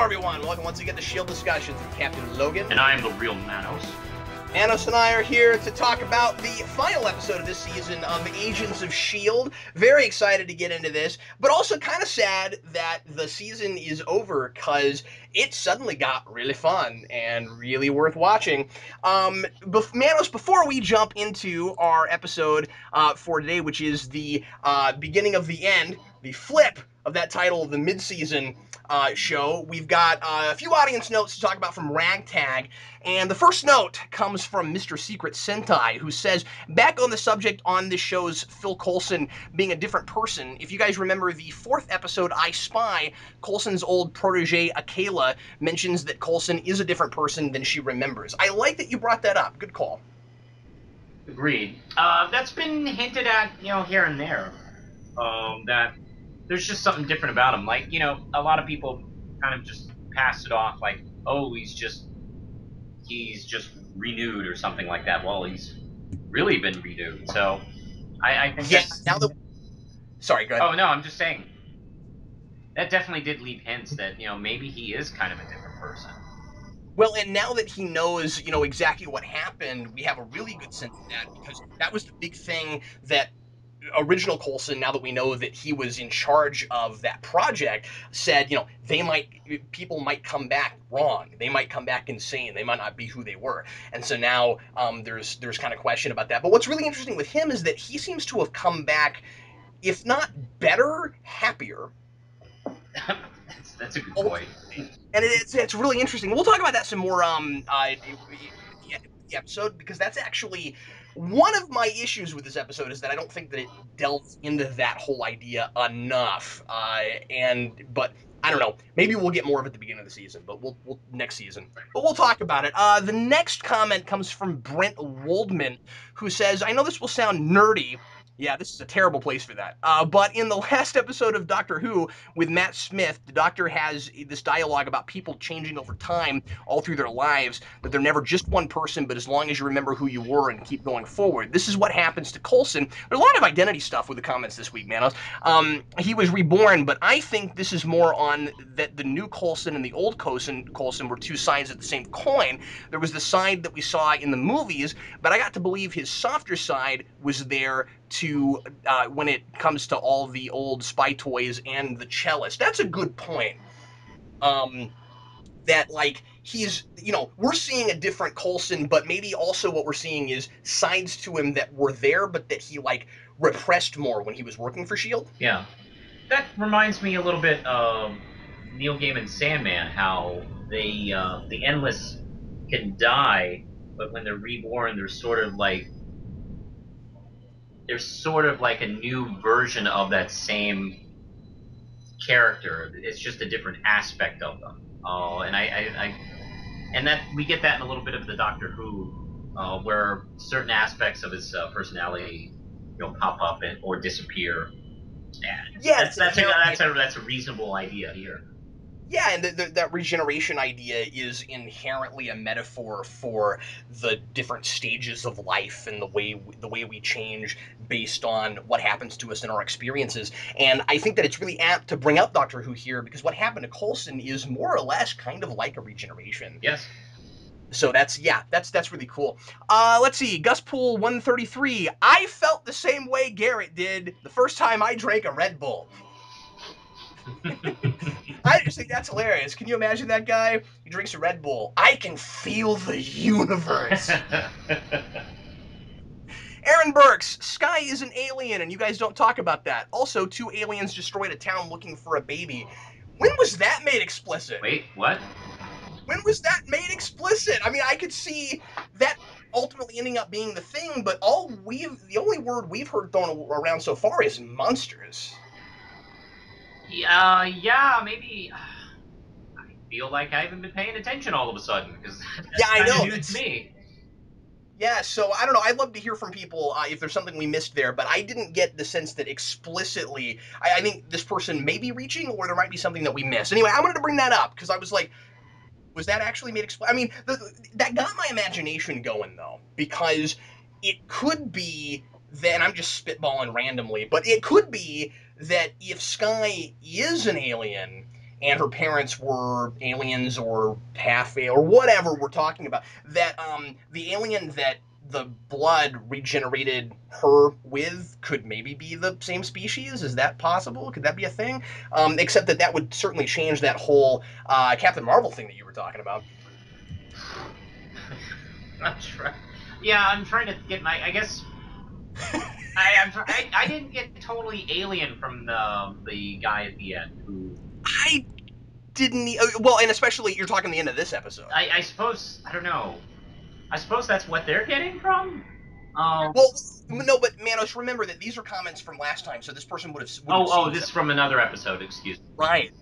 Hello, everyone. Welcome once again to S.H.I.E.L.D. Discussions with Captain Logan. And I am the real Manos. Manos and I are here to talk about the final episode of this season of Agents of S.H.I.E.L.D. Very excited to get into this, but also kind of sad that the season is over because it suddenly got really fun and really worth watching. Manos, before we jump into our episode for today, which is the beginning of the end, the flip of that title of the mid-season show, we've got a few audience notes to talk about from Ragtag. And the first note comes from Mr. Secret Sentai, who says, back on the subject on this show's Phil Coulson being a different person, if you guys remember the fourth episode, I Spy, Coulson's old protege, Akela, mentions that Coulson is a different person than she remembers. I like that you brought that up. Good call. Agreed. That's been hinted at, here and there. That there's just something different about him. Like, a lot of people kind of just pass it off like, oh, he's just renewed or something like that. Well, he's really been renewed. So I think Yes. Now that... Sorry, go ahead. Oh, no, I'm just saying. That definitely did leave hints that, maybe he is kind of a different person. Well, and now that he knows, exactly what happened, we have a really good sense of that, because that was the big thing that original Coulson, now that we know that he was in charge of that project, said, people might come back wrong. They might come back insane. They might not be who they were. And so now there's kind of question about that. But what's really interesting with him is that he seems to have come back, if not better, happier. That's a good point. And it's really interesting. We'll talk about that some more the episode, because that's actually one of my issues with this episode, is that I don't think that it delves into that whole idea enough. But I don't know. Maybe we'll get more of it at the beginning of the season, but we'll next season. But we'll talk about it. The next comment comes from Brent Woldman, who says, "I know this will sound nerdy." Yeah, this is a terrible place for that. But in the last episode of Doctor Who with Matt Smith, the Doctor has this dialogue about people changing over time all through their lives, that they're never just one person, but as long as you remember who you were and keep going forward. This is what happens to Coulson. There's a lot of identity stuff with the comments this week, Manos. He was reborn, but I think this is more on that the new Coulson and the old Coulson were two sides of the same coin. There was the side that we saw in the movies, but I got to believe his softer side was there to when it comes to all the old spy toys and the cellist. That's a good point. That, like, he's, we're seeing a different Coulson, but maybe also what we're seeing is sides to him that were there, but that he, like, repressed more when he was working for S.H.I.E.L.D. Yeah. That reminds me a little bit of Neil Gaiman's Sandman, how the Endless can die, but when they're reborn, they're sort of like a new version of that same character. It's just a different aspect of them. And that we get that in a little bit of the Doctor Who, where certain aspects of his personality, pop up or disappear. And Yeah, that's a reasonable idea here. Yeah, and that regeneration idea is inherently a metaphor for the different stages of life and the way we change based on what happens to us in our experiences. And I think that it's really apt to bring up Doctor Who here, because what happened to Coulson is more or less kind of like a regeneration. Yes. So that's really cool. Let's see, Gus Pool 133. I felt the same way Garrett did the first time I drank a Red Bull. I just think that's hilarious. Can you imagine that guy? He drinks a Red Bull. I can feel the universe. Aaron Burks, Sky is an alien, and you guys don't talk about that. Also, 2 aliens destroyed a town looking for a baby. When was that made explicit? Wait, what? When was that made explicit? I mean, I could see that ultimately ending up being the thing, but the only word we've heard thrown around so far is monsters. Yeah, maybe. I feel like I haven't been paying attention all of a sudden, because that's I know. new to me. Yeah, so I don't know. I'd love to hear from people if there's something we missed there, but I didn't get the sense that explicitly. I think this person may be reaching, or there might be something that we missed. Anyway, I wanted to bring that up because I was like, was that actually made explicit? I mean, that got my imagination going, though, because it could be that, and I'm just spitballing randomly, but it could be that if Sky is an alien and her parents were aliens or half or whatever we're talking about, that the alien that the blood regenerated her with could maybe be the same species. Is that possible? Could that be a thing? Except that that would certainly change that whole Captain Marvel thing that you were talking about. I'm trying. Yeah, I'm trying to get my. I guess I didn't get totally alien from the guy at the end who. I didn't. Well, and especially you're talking the end of this episode. I suppose I don't know. I suppose that's what they're getting from. Um. Well, no, but Manos, remember that these are comments from last time, so this person wouldn't have seen Oh, this this is episode. from another episode. Excuse me. Right.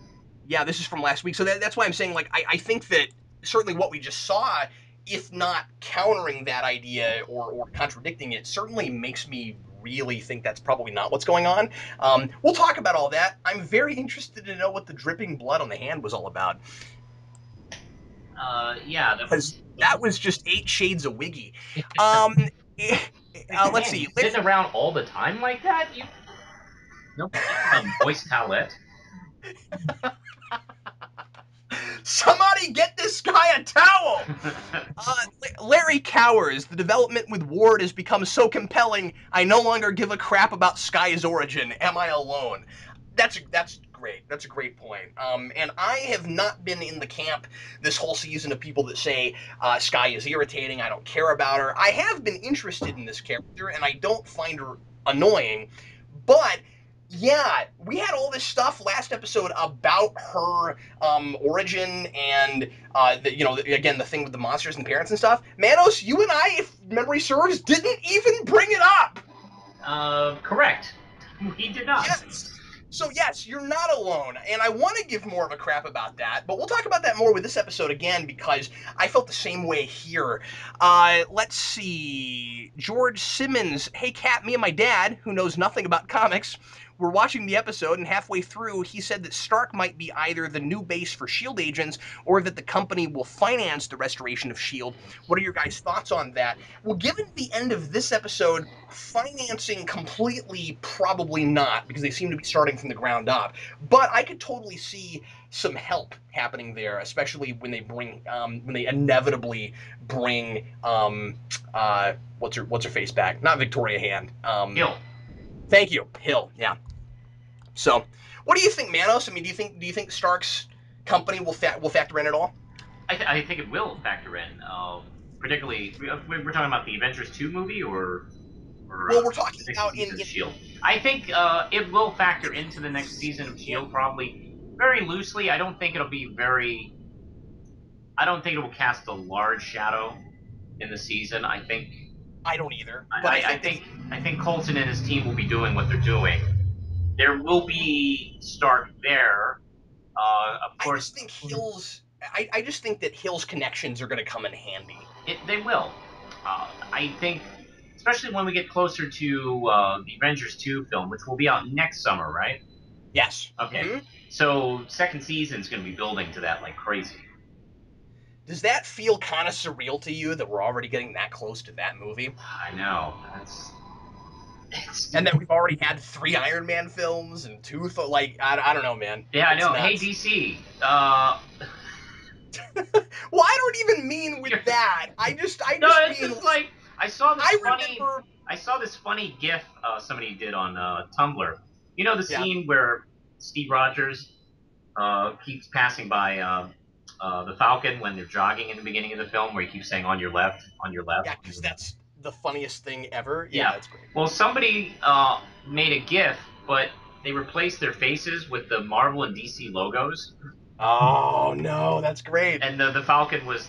Yeah, this is from last week. So that's why I'm saying, like, I think that certainly what we just saw, if not countering that idea or contradicting it, certainly makes me really think that's probably not what's going on. We'll talk about all that. I'm very interested to know what the dripping blood on the hand was all about, Yeah, that because was. that was just 8 shades of wiggy. Um, eh, let's Man, see. you sitting around all the time like that? You no moist towelette. Somebody get this guy a towel! Larry cowers. The development with Ward has become so compelling, I no longer give a crap about Sky's origin. Am I alone? That's great. That's a great point. And I have not been in the camp this whole season of people that say Sky is irritating. I don't care about her. I have been interested in this character, and I don't find her annoying. But yeah, we had all this stuff last episode about her origin and again, the thing with the monsters and parents and stuff. Manos, you and I, if memory serves, didn't even bring it up. Correct. He did not. Yes. So yes, you're not alone, and I want to give more of a crap about that, but we'll talk about that more with this episode again because I felt the same way here. Let's see, George Simmons. Hey, Kat, me and my dad, who knows nothing about comics, were watching the episode, and halfway through, he said that Stark might be either the new base for Shield agents or that the company will finance the restoration of Shield. What are your guys' thoughts on that? Well, given the end of this episode, financing completely probably not, because they seem to be starting from the ground up, but I could totally see some help happening there, especially when they inevitably bring what's her face back, not Victoria Hand. Hill. Thank you, Hill. Yeah. So what do you think, Manos? I mean, do you think Stark's company will factor in at all? I think it will factor in. Particularly, we're talking about the Avengers 2 movie or Well, we're talking next about season of Shield. I think it will factor into the next season of yeah, Shield, probably very loosely. I don't think it'll be very. I don't think it will cast a large shadow in the season. I don't either, but I I think that think I think Colson and his team will be doing what they're doing. There will be Stark there. Of I course, just think I just think that Hill's connections are going to come in handy. they will. I think, especially when we get closer to the Avengers 2 film, which will be out next summer, right? Yes. Okay. Hmm. So second season's going to be building to that like crazy. Does that feel kind of surreal to you that we're already getting that close to that movie, I know. That's it's and that we've already had 3 Iron Man films and two? I don't know, man. yeah, I It's know. Hey nuts. DC, Well, I don't even mean with that. I no, just it's mean just like I saw this I funny remember. I saw this funny GIF somebody did on Tumblr. You know the Yeah, scene where Steve Rogers keeps passing by the Falcon when they're jogging in the beginning of the film, where he keeps saying "on your left, on your left, yeah, on because your left." that's the funniest thing ever. Yeah, Yeah. it's great. Well, somebody made a GIF, but they replaced their faces with the Marvel and DC logos, Oh no, that's great. and the Falcon was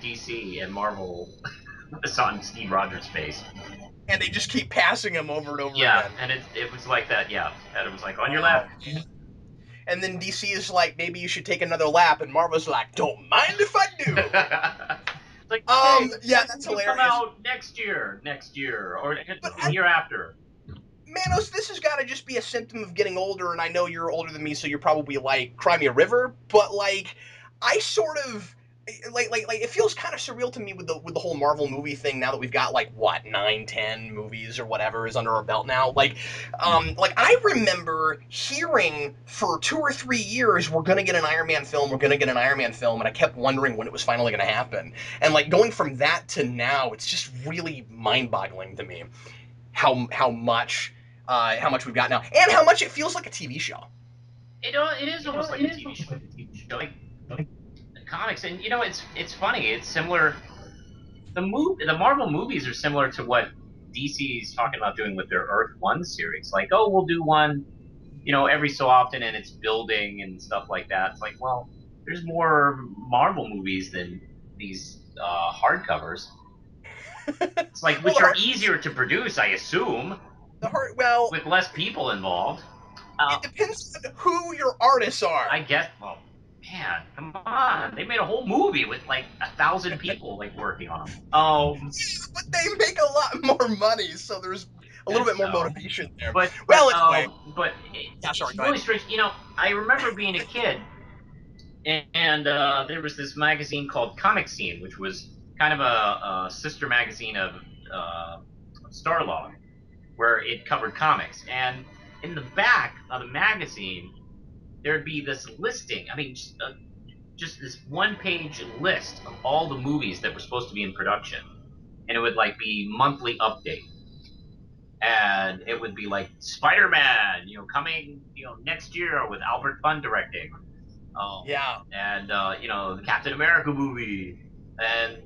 DC and Marvel was on Steve Rogers' face. And they just keep passing him over and over Yeah, again. and it was like that. Yeah, and it was like on your Oh left. man. And then DC is like, maybe you should take another lap, and Marvel's like, don't mind if I do. It's like, okay, Yeah, when that's will you come hilarious. out next year, or But the year after? Manos, this has got to just be a symptom of getting older, and I know you're older than me, so you're probably like, cry me a river. But like, I sort of like it feels kind of surreal to me with the whole Marvel movie thing now that we've got like what 9, 10 movies or whatever is under our belt now. Like I remember hearing for 2 or 3 years we're gonna get an Iron Man film, we're gonna get an Iron Man film, and I kept wondering when it was finally gonna happen. And like going from that to now, it's just really mind-boggling to me how much we've got now and how much it feels like a TV show. It is almost like a TV show, like comics, and it's funny. It's similar. The Marvel movies are similar to what DC is talking about doing with their Earth One series. Like, oh, we'll do one, every so often, and it's building and stuff like that. It's like, well, there's more Marvel movies than these hardcovers. It's like, Well, which are easier to produce, I assume, well, with less people involved. it Uh, depends on who your artists I are. guess. Well, man, come on, they made a whole movie with like 1,000 people like working on them. But they make a lot more money, so there's a little Guess bit more so. motivation there. But but Well, anyway, um but yeah, sorry, it's go ahead. really strange. I remember being a kid, and there was this magazine called Comic Scene, which was kind of a sister magazine of Starlog, where it covered comics. And in the back of the magazine, there'd be this listing. I mean, just this one-page list of all the movies that were supposed to be in production, and it would like be monthly update, and it would be like Spider-Man, coming, next year with Albert Funn directing, Yeah. and the Captain America movie, and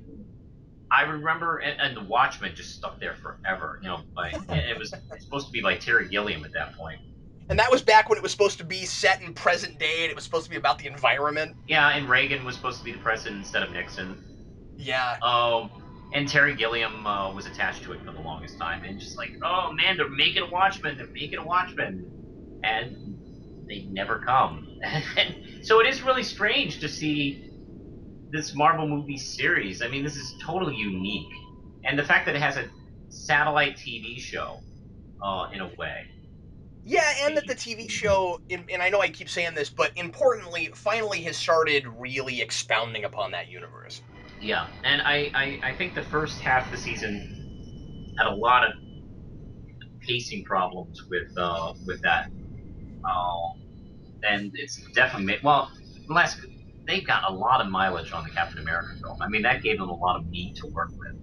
I remember, and the Watchmen just stuck there forever. It's supposed to be by Terry Gilliam at that point. And that was back when it was supposed to be set in present day and it was supposed to be about the environment. Yeah, and Reagan was supposed to be the president instead of Nixon. Yeah. Um, and Terry Gilliam was attached to it for the longest time, and just like, oh man, they're making a Watchmen, and they never come. And so it is really strange to see this Marvel movie series. I mean, this is totally unique, and the fact that it has a satellite TV show, in a way. Yeah, and that the TV show, and I know I keep saying this, but importantly, finally has started really expounding upon that universe. Yeah, and I think the first half of the season had a lot of pacing problems with that. Uh, and it's definitely well, last they got a lot of mileage on the Captain America film. I mean, that gave them a lot of meat to work with.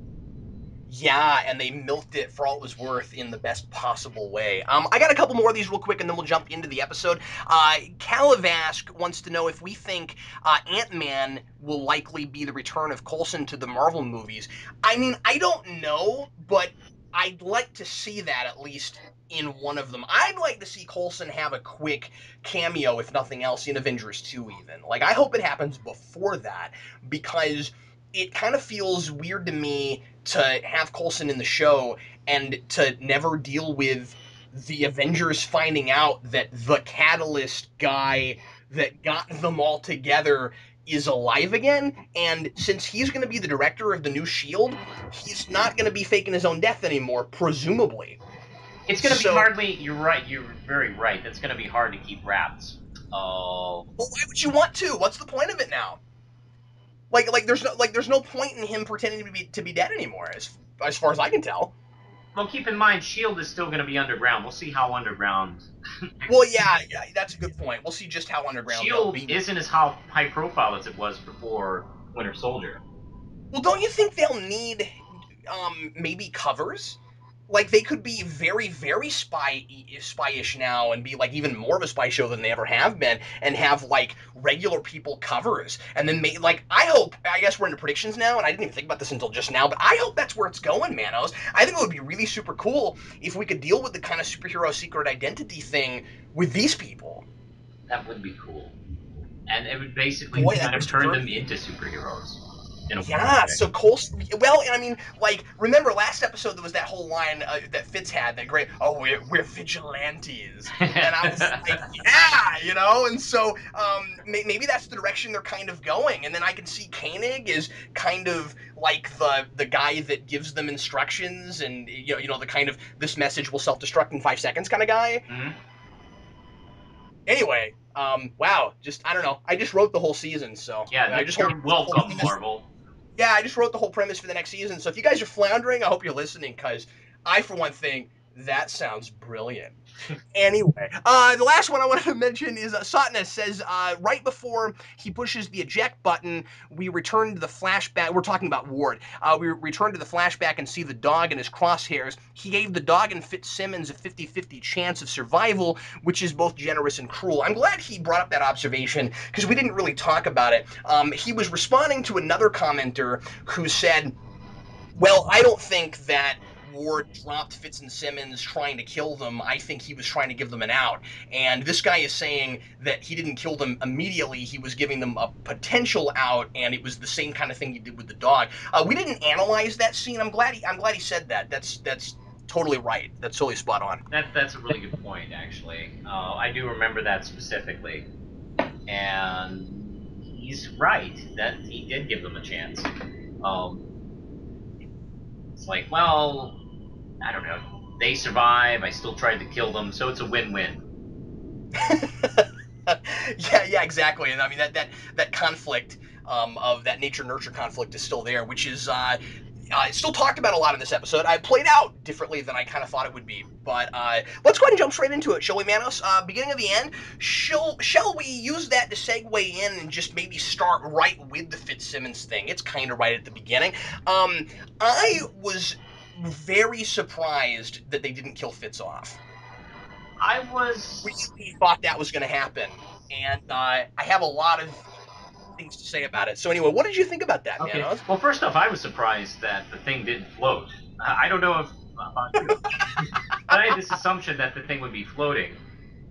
Yeah, and they milked it for all it was worth in the best possible way. I got a couple more of these real quick, and then we'll jump into the episode. Calavask wants to know if we think Ant-Man will likely be the return of Coulson to the Marvel movies. I mean, I don't know, but I'd like to see that at least in one of them. I'd like to see Coulson have a quick cameo, if nothing else, in Avengers 2 even. Like, I hope it happens before that, because it kind of feels weird to me to have Coulson in the show and to never deal with the Avengers finding out that the Catalyst guy that got them all together is alive again. And since he's going to be the director of the new Shield, he's not going to be faking his own death anymore, presumably. It's going to be So, hardly. You're right. You're very right. That's going to be hard to keep wrapped. Uh, well, why would you want to? What's the point of it now? There's no point in him pretending to be dead anymore, as far as I can tell. well, keep in mind, Shield is still going to be underground. We'll see how underground. Well, yeah, that's a good point. We'll see just how underground they'll Shield be. isn't as high profile as it was before Winter Soldier. Well, don't you think they'll need maybe covers? Like they could be very, very spyish now and be like even more of a spy show than they ever have been, and have like regular people covers, and then like I hope. I guess we're into predictions now, and I didn't even think about this until just now, but I hope that's where it's going, Manos. I think it would be really super cool if we could deal with the kind of superhero secret identity thing with these people. That would be cool, and it would basically Boy, that kind would of turn subvert them the into superheroes in a Yeah, way. so Coulson. Well, and I mean, like, remember last episode there was that whole line that Fitz had, that great, "Oh, we're vigilantes," and I was like, "Yeah," and so maybe that's the direction they're kind of going, and then I can see Koenig is kind of like the guy that gives them instructions, and the kind of this message will self destruct in 5 seconds kind of guy. Mhm. Anyway, Wow, just I don't know. I just wrote the whole season, so Yeah, I just wrote you're the whole welcome, premise. Marvel. Yeah, I just wrote the whole premise for the next season. So if you guys are floundering, I hope you're listening because I, for one thing, that sounds brilliant. Anyway, the last one I wanted to mention is Satna says right before he pushes the eject button, we return to the flashback. We're talking about Ward. We return to the flashback and see the dog in his crosshairs. He gave the dog and Fitzsimmons a 50-50 chance of survival, which is both generous and cruel. I'm glad he brought up that observation because we didn't really talk about it. He was responding to another commenter who said, well, I don't think that Ward dropped Fitz and Simmons trying to kill them. I think he was trying to give them an out. And this guy is saying that he didn't kill them immediately. He was giving them a potential out, and it was the same kind of thing he did with the dog. We didn't analyze that scene. I'm glad he said that. That's totally right. That's totally spot on. That's a really good point, actually. I do remember that specifically, and he's right that he did give them a chance. Um, it's like, well, I don't know. They survive. I still tried to kill them, so it's a win-win. Yeah, exactly. And I mean that conflict of that nature nurture conflict is still there, which is still talked about a lot in this episode. I played out differently than I kind of thought it would be, but let's go ahead and jump straight into it, shall we, Manos? Beginning of the end. Shall we use that to segue in and just maybe start right with the Fitzsimmons thing? It's kind of right at the beginning. I was very surprised that they didn't kill Fitz off. I was Really thought that was going to happen, and I have a lot of things to say about it. So anyway, what did you think about that, okay. Manos? Well, first off, I was surprised that the thing didn't float. I don't know if about you, but I had this assumption that the thing would be floating.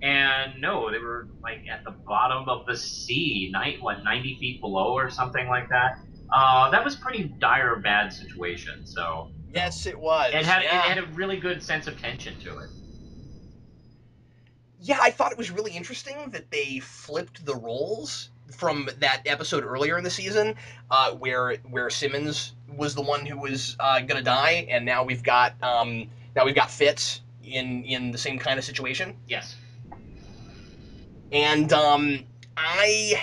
And no, they were like at the bottom of the sea, 90 feet below or something like that. That was pretty dire, bad situation. So Yes, it it was. had it Yeah, had a really good sense of tension to it. yeah. I thought it was really interesting that they flipped the roles from that episode earlier in the season, where Simmons was the one who was gonna die, and now we've got Fitz in the same kind of situation. Yes, And I,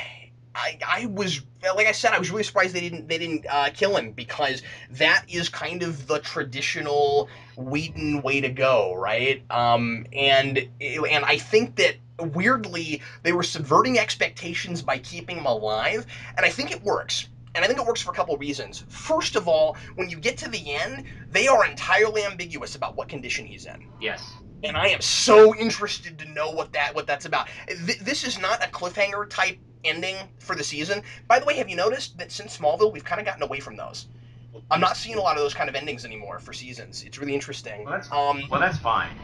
I was like I said, I was really surprised they didn't kill him because that is kind of the traditional Whedon way to go, right? And I think that weirdly they were subverting expectations by keeping him alive, and I think it works. And I think it works for a couple of reasons. First of all, when you get to the end, they are entirely ambiguous about what condition he's in, yes. and I am so interested to know what that's about. This is not a cliffhanger type ending for the season. By the way, have you noticed that since Smallville, we've kind of gotten away from those? I'm not seeing a lot of those kind of endings anymore for seasons. It's really interesting. Well, that's fine.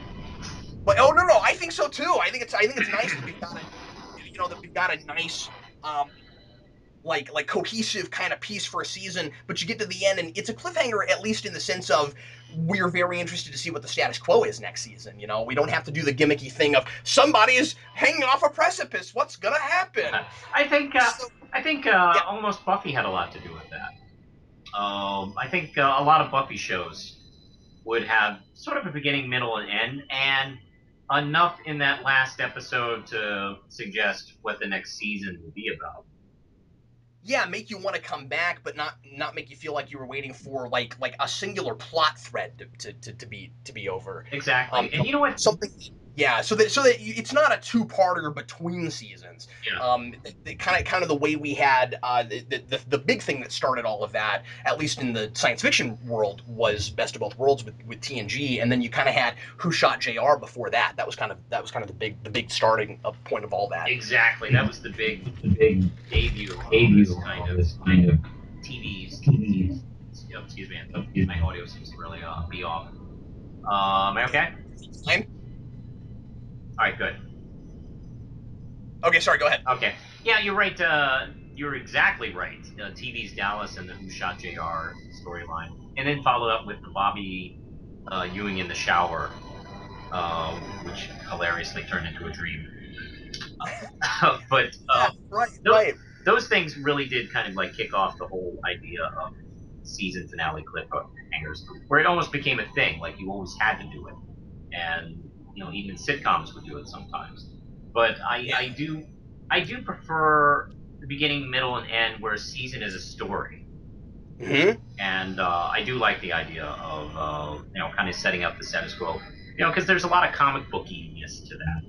But oh no, I think so too. I think it's nice that we've got a nice like cohesive kind of piece for a season, but you get to the end and it's a cliffhanger, at least in the sense of we're very interested to see what the status quo is next season. We don't have to do the gimmicky thing of somebody is hanging off a precipice. What's gonna happen? I think So yeah, almost Buffy had a lot to do with that. I think a lot of Buffy shows would have sort of a beginning, middle, and end, and enough in that last episode to suggest what the next season will be about. yeah, make you want to come back, but not make you feel like you were waiting for like a singular plot thread to be over. Exactly. And you know what? Something. Yeah, so that it's not a two-parter between seasons. Yeah, Kind of the way we had the big thing that started all of that, at least in the science fiction world, was Best of Both Worlds with TNG, and then you kind of had Who Shot JR before that. That was kind of the big starting point of all that. exactly. That was the big debut of all this kind of TVs. Excuse me, my audio seems to really be off. Am I okay? Fine. All right, good. Okay, sorry. Go ahead. Okay. Yeah, you're right. You're exactly right. TV's Dallas and the Who Shot JR storyline, and then followed up with the Bobby Ewing in the shower, which hilariously turned into a dream. but Yeah, right, those, right. those things really did kind of like kick off the whole idea of season finale cliffhangers, where it almost became a thing. Like you always had to do it, and even sitcoms would do it sometimes. But I, Yeah. I do. I do prefer the beginning, middle, and end, where a season is a story. Hmm. And I do like the idea of kind of setting up the status quo. Because there's a lot of comic bookiness to that.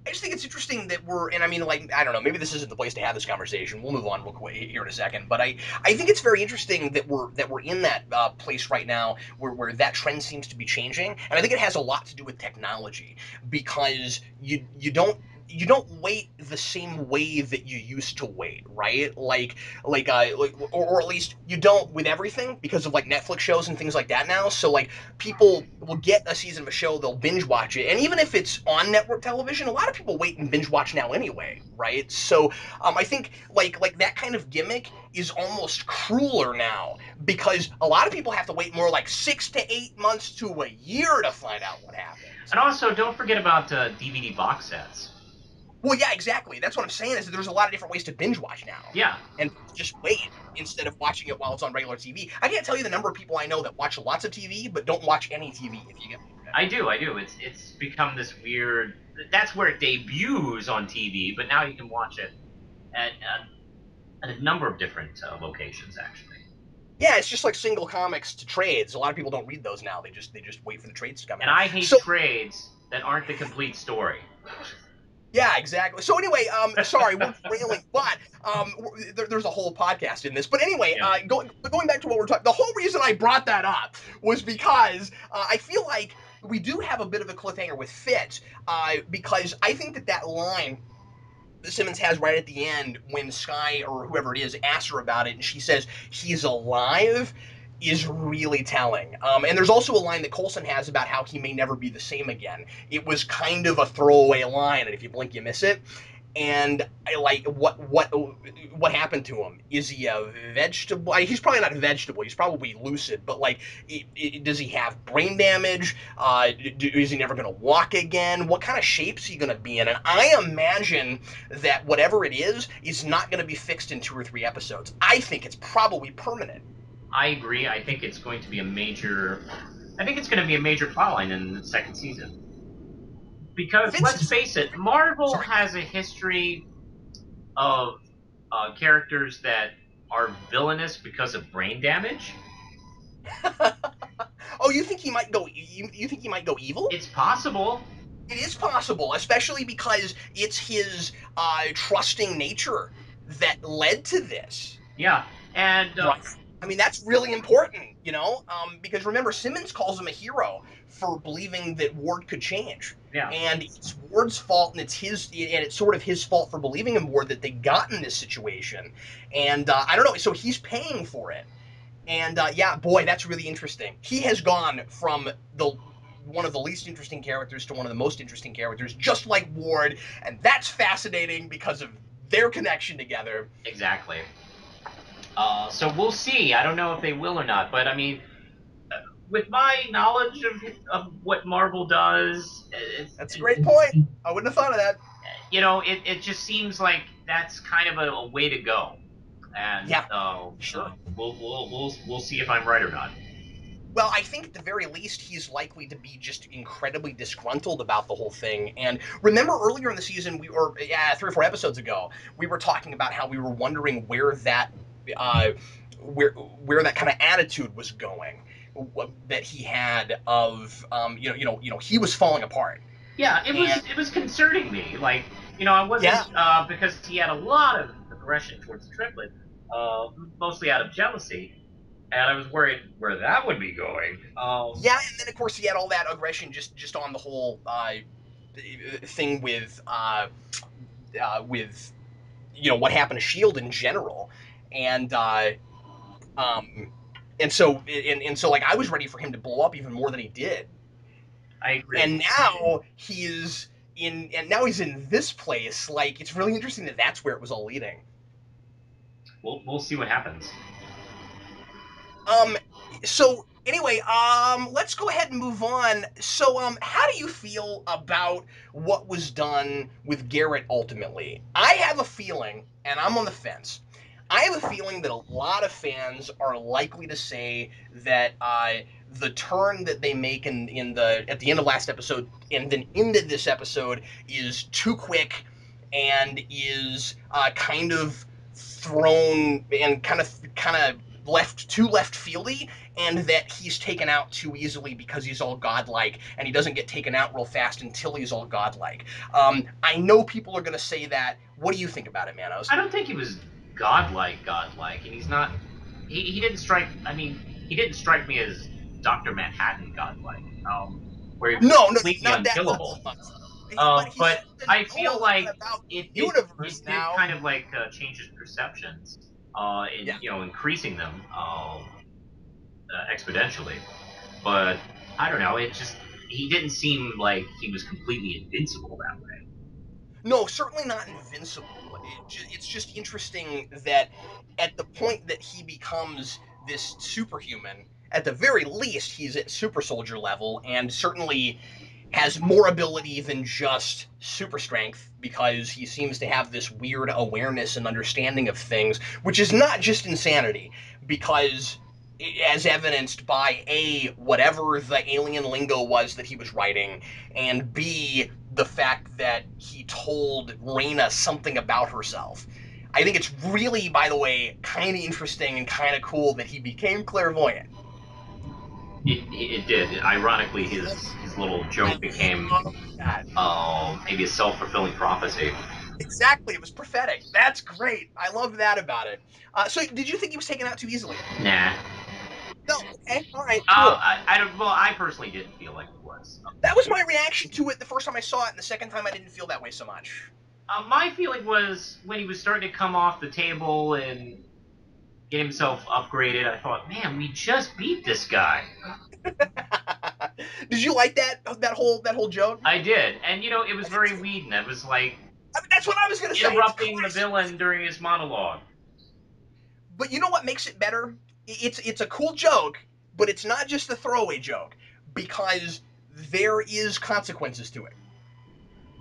I just think it's interesting that and I mean, like, I don't know, maybe this isn't the place to have this conversation. We'll move on real quick here in a second, but I think it's very interesting that we're in that place right now where that trend seems to be changing, and I think it has a lot to do with technology because you don't wait the same way that you used to wait, right? Or at least you don't with everything because of like Netflix shows and things like that now. So like people will get a season of a show, they'll binge watch it, and even if it's on network television, a lot of people wait and binge watch now anyway, right? So I think like that kind of gimmick is almost crueler now because a lot of people have to wait more like 6 to 8 months to a year to find out what happens. And also, don't forget about DVD box sets. Well, yeah, exactly. That's what I'm saying is that there's a lot of different ways to binge watch now, Yeah, and just wait instead of watching it while it's on regular TV. I can't tell you the number of people I know that watch lots of TV but don't watch any TV. If you get my drift. I do. I do. It's become this weird. That's where it debuts on TV, but now you can watch it at a number of different locations, actually. Yeah, it's just like single comics to trades. A lot of people don't read those now. They just wait for the trades to come And out. I hate So trades that aren't the complete story. yeah, exactly. So anyway, sorry, we're railing, but there's a whole podcast in this. But anyway, Yeah. going back to what we're talking, the whole reason I brought that up was because I feel like we do have a bit of a cliffhanger with Fitz, because I think that line that Simmons has right at the end when Sky or whoever it is asks her about it, and she says he's alive, is really telling. And there's also a line that Coulson has about how he may never be the same again. It was kind of a throwaway line, and if you blink, you miss it. And I like what happened to him. Is he a vegetable? He's probably not a vegetable. He's probably lucid. But like, does he have brain damage? Is he never going to walk again? What kind of shape's he going to be in? And I imagine that whatever it is not going to be fixed in 2 or 3 episodes. I think it's probably permanent. I agree. I think it's going to be a major. I think it's going to be a major plotline in the second season. Because Fitz let's is face it, Marvel sorry. has a history of characters that are villainous because of brain damage. Oh, you think he might go? You think he might go evil? It's possible. It is possible, especially because it's his trusting nature that led to this. Yeah, and Right. I mean, that's really important, because remember, Simmons calls him a hero for believing that Ward could change. yeah, And it's Ward's fault, and it's sort of his fault for believing in Ward that they got in this situation. And I don't know, so he's paying for it. And yeah, boy, that's really interesting. He has gone from the one of the least interesting characters to one of the most interesting characters, just like Ward, and that's fascinating because of their connection together. exactly. So we'll see. I don't know if they will or not, but I mean, with my knowledge of what Marvel does, That's a great point. I wouldn't have thought of that. it just seems like that's kind of a way to go, and Yeah, sure. we'll see if I'm right or not. Well, I think at the very least he's likely to be just incredibly disgruntled about the whole thing. And remember earlier in the season, 3 or 4 episodes ago, we were talking about how we were wondering uh, where that kind of attitude was going, that he had of he was falling apart. Yeah, it And was it was concerning me. Like, I yeah, wasn't because he had a lot of aggression towards the triplet, mostly out of jealousy, and I was worried where that would be going. yeah, and then of course he had all that aggression just on the whole thing with what happened to Shield in general, and um, and so like I was ready for him to blow up even more than he did, I agree. and now he's in this place. Like it's really interesting that that's where it was all leading. We'll see what happens. Um, so anyway, let's go ahead and move on. So, how do you feel about what was done with Garrett ultimately? I have a feeling, and I'm on the fence. I have a feeling that a lot of fans are likely to say that the turn that they make at the end of last episode and then into this episode is too quick and is kind of thrown and kind of left too left fieldy, and that he's taken out too easily because he's all godlike, and he doesn't get taken out real fast until he's all godlike. I know people are going to say that. What do you think about it, Manos? I don't think he was godlike, and he's not. He didn't strike. I mean, he didn't strike me as Doctor Manhattan godlike, where he was No, no, completely not that unkillable. level. But he's But something I feel going on like about the it did universe it did now. kind of like change his perceptions, Yeah. in increasing them exponentially. But I don't know. It just he didn't seem like he was completely invincible that way. No, certainly not invincible. It's just interesting that at the point that he becomes this superhuman, at the very least, he's at super soldier level, and certainly has more ability than just super strength because he seems to have this weird awareness and understanding of things, which is not just insanity, because as evidenced by A, whatever the alien lingo was that he was writing, and B, the fact that he told Reyna something about herself. I think it's really, by the way, kind of interesting and kind of cool that he became clairvoyant. It did. Ironically, his little I joke became love that. maybe a self fulfilling prophecy. Exactly, it was prophetic. That's great. I love that about it. So, did you think he was taken out too easily? Nah. No. Okay. All right. Cool. I don't. Well, I personally didn't feel like it was. That was my reaction to it the first time I saw it, and the second time I didn't feel that way so much. My feeling was when he was starting to come off the table and get himself upgraded. I thought, man, we just beat this guy. Did you like that whole joke? I did, and it I was did very too. Whedon. It was like I mean, that's what I was gonna say. It's interrupting the classic villain Whedon. during his monologue. But you know what makes it better? It's a cool joke, but it's not just a throwaway joke because there is consequences to it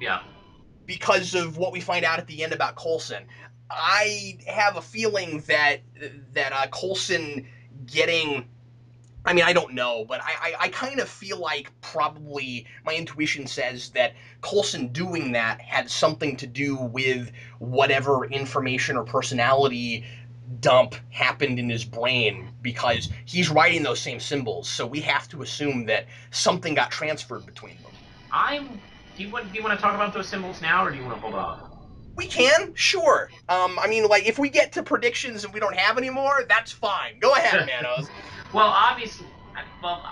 Yeah. because of what we find out at the end about Coulson. I have a feeling that Coulson getting. I mean, I don't know, but I kind of feel like probably my intuition says that Coulson doing that had something to do with whatever information or personality dump happened in his brain because he's writing those same symbols. So we have to assume that something got transferred between them. I'm. Do you want to talk about those symbols now, or do you want to hold on? We can, sure. I mean, like if we get to predictions and we don't have any more, that's fine. Go ahead, Manos. Well, obviously, well,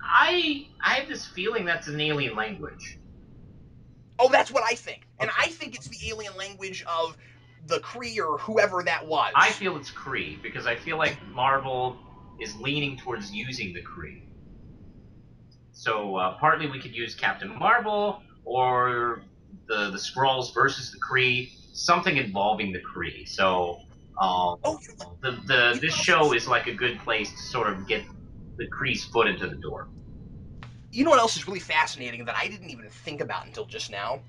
I have this feeling that's an alien language. Oh, that's what I think, and Okay. I think it's the alien language of the Kree or whoever that I was. feel it's Kree because I feel like Marvel is leaning towards using the Kree. So partly we could use Captain Marvel or the Skrulls versus the Kree, something involving the Kree. So Oh, the you know this what else show is is like a good place to sort of get the Kree's foot into the door. you know what else is really fascinating that I didn't even think about until just now?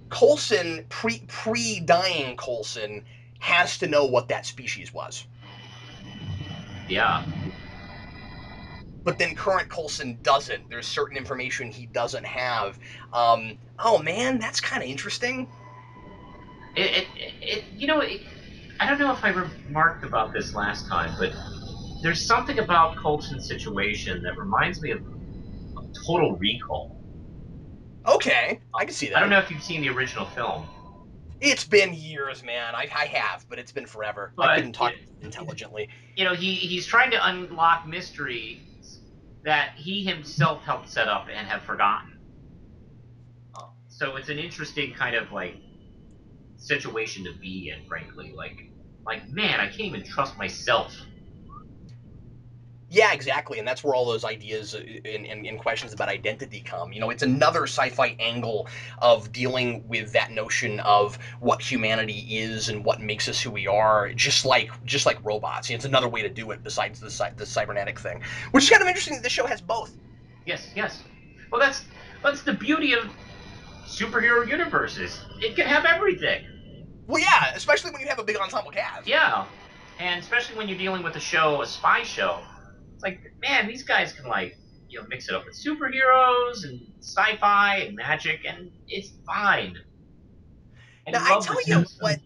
Coulson pre dying Coulson has to know what that species was. Yeah. But then current Coulson doesn't. There's certain information he doesn't have. Oh man, that's kind of interesting. I don't know if I remarked about this last time, but there's something about Colton's situation that reminds me of Total Recall. Okay, I can see I don't that. know if you've seen the original film, It's been years, man. I have, but it's been forever. I but couldn't talk intelligently. he's trying to unlock mysteries that he himself helped set up and have forgotten. So it's an interesting kind of like situation to be in, frankly. Like man, I can't even trust myself. Yeah, exactly, and that's where all those ideas and questions about identity come. It's another sci-fi angle of dealing with that notion of what humanity is and what makes us who we are, just like robots. It's another way to do it besides the cybernetic thing, which is kind of interesting that this show has both. Yes, yes. Well, that's the beauty of superhero universes. It can have everything. Well, yeah, especially when you have a big ensemble cast. Yeah, and especially when you're dealing with a spy show. It's like, man, these guys can like mix it up with superheroes and sci-fi and magic, and it's fine. And Now, he loved The Simpsons.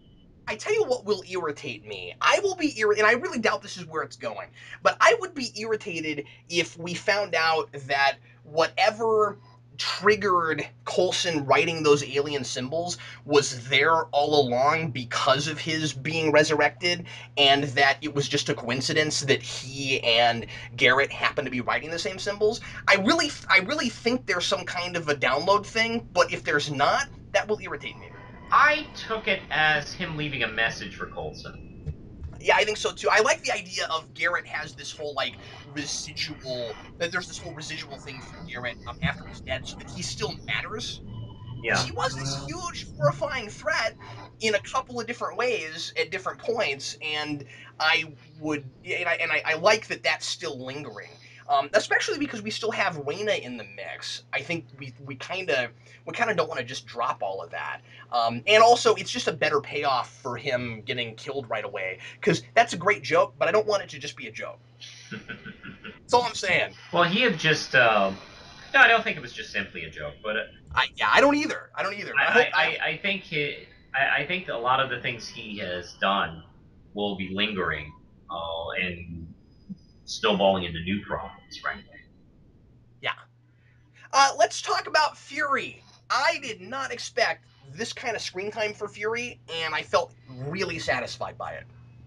I tell you what will irritate me. I will be and I really doubt this is where it's going, but I would be irritated if we found out that whatever triggered Coulson writing those alien symbols was there all along because of his being resurrected, and that it was just a coincidence that he and Garrett happened to be writing the same symbols. I really think there's some kind of a download thing, but if there's not, that will irritate me. I took it as him leaving a message for Coulson. Yeah, I think so too. I like the idea of Garrett has this whole like residual that there's this whole residual thing for Garrett after he's dead, so that he still matters because Yeah. he was this huge, horrifying threat in a couple of different ways at different points, and I like that that's still lingering, especially because we still have Raina in the mix. I think we kind of don't want to just drop all of that, and also it's just a better payoff for him getting killed right away because that's a great joke, but I don't want it to just be a joke. That's all I'm saying. Well, he had just. No, I don't think it was just simply a joke, but I don't either. I don't either. But I think I think a lot of the things he has done will be lingering and snowballing into new problems, frankly. yeah. Let's talk about Fury. I did not expect this kind of screen time for Fury, and I felt really satisfied by it.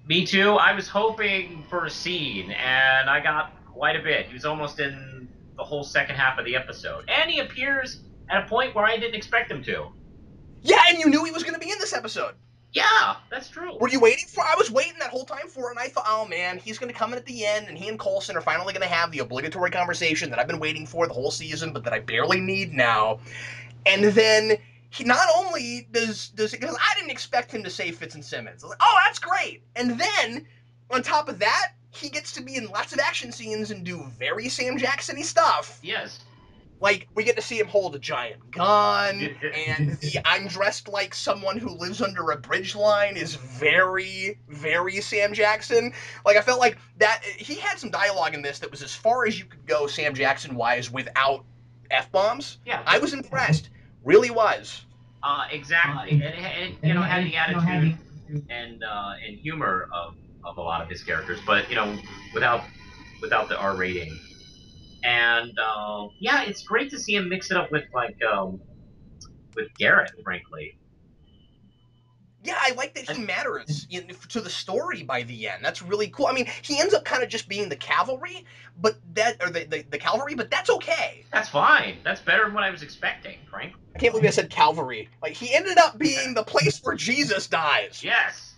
Me too. I was hoping for a scene, and I got quite a bit. He was almost in the whole second half of the episode, and he appears at a point where I didn't expect him to. Yeah, and you knew he was going to be in this episode. Yeah, that's true. Were you waiting for? I was waiting that whole time for it, and I thought, oh man, he's going to come in at the end, and he and Coulson are finally going to have the obligatory conversation that I've been waiting for the whole season, but that I barely need now. And then he not only does because I didn't expect him to say Fitz and Simmons. I was like, oh, that's great. And then on top of that, he gets to be in lots of action scenes and do very Sam Jackson-y stuff. Yes. Like we get to see him hold a giant gun, and the "I'm dressed like someone who lives under a bridge" line is very, very Sam Jackson. Like I felt like that he had some dialogue in this that was as far as you could go Sam Jackson wise without f bombs. Yeah. I was impressed, really was. Exactly, and had the attitude and humor of a lot of his characters, but without without the R rating. And yeah, it's great to see him mix it up with Garrett, frankly. Yeah, I like that he matters to the story by the end. That's really cool. I mean, he ends up kind of just being the cavalry, but the cavalry, but that's okay. That's fine. That's better than what I was expecting, frankly. I can't believe I said Calvary. Like he ended up being the place where Jesus dies. Yes.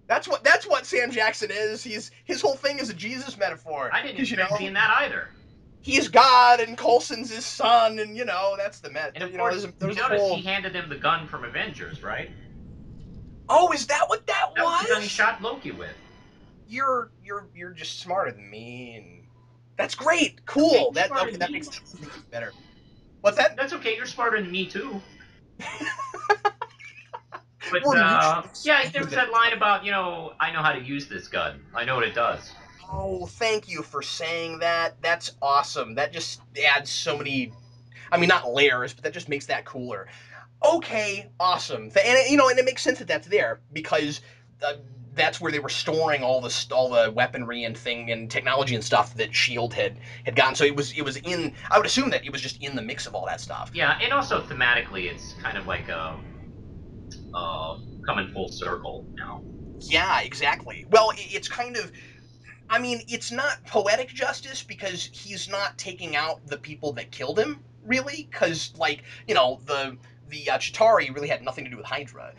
That's what Sam Jackson is. His whole thing is a Jesus metaphor. I didn't Because expect seeing that either. he's God and Coulson's his son, and that's the met. And of course, There's you a notice whole. he handed him the gun from Avengers, right? Oh, is that what that That was the gun he was? shot Loki with. You're just smarter than me, and that's great. Okay, Cool. you're smarter than That me. makes things better. What's that? That's okay. You're smarter than me too. But We're mutually yeah, there smarter was than that each line other. about I know how to use this gun. I know what it does. Oh, thank you for saying that. That's awesome. That just adds so many. I mean, not layers, but that just makes that cooler. Okay, awesome. And and it makes sense that that's there because uh, that's where they were storing all the weaponry and thing and technology and stuff that Shield had gotten. So it was in. I would assume that it was just in the mix of all that stuff. Yeah, and also thematically, it's kind of like coming full circle now. Yeah, exactly. Well, it's kind of. I mean, it's not poetic justice because he's not taking out the people that killed him, really, because the Chitari really had nothing to do with Hydra.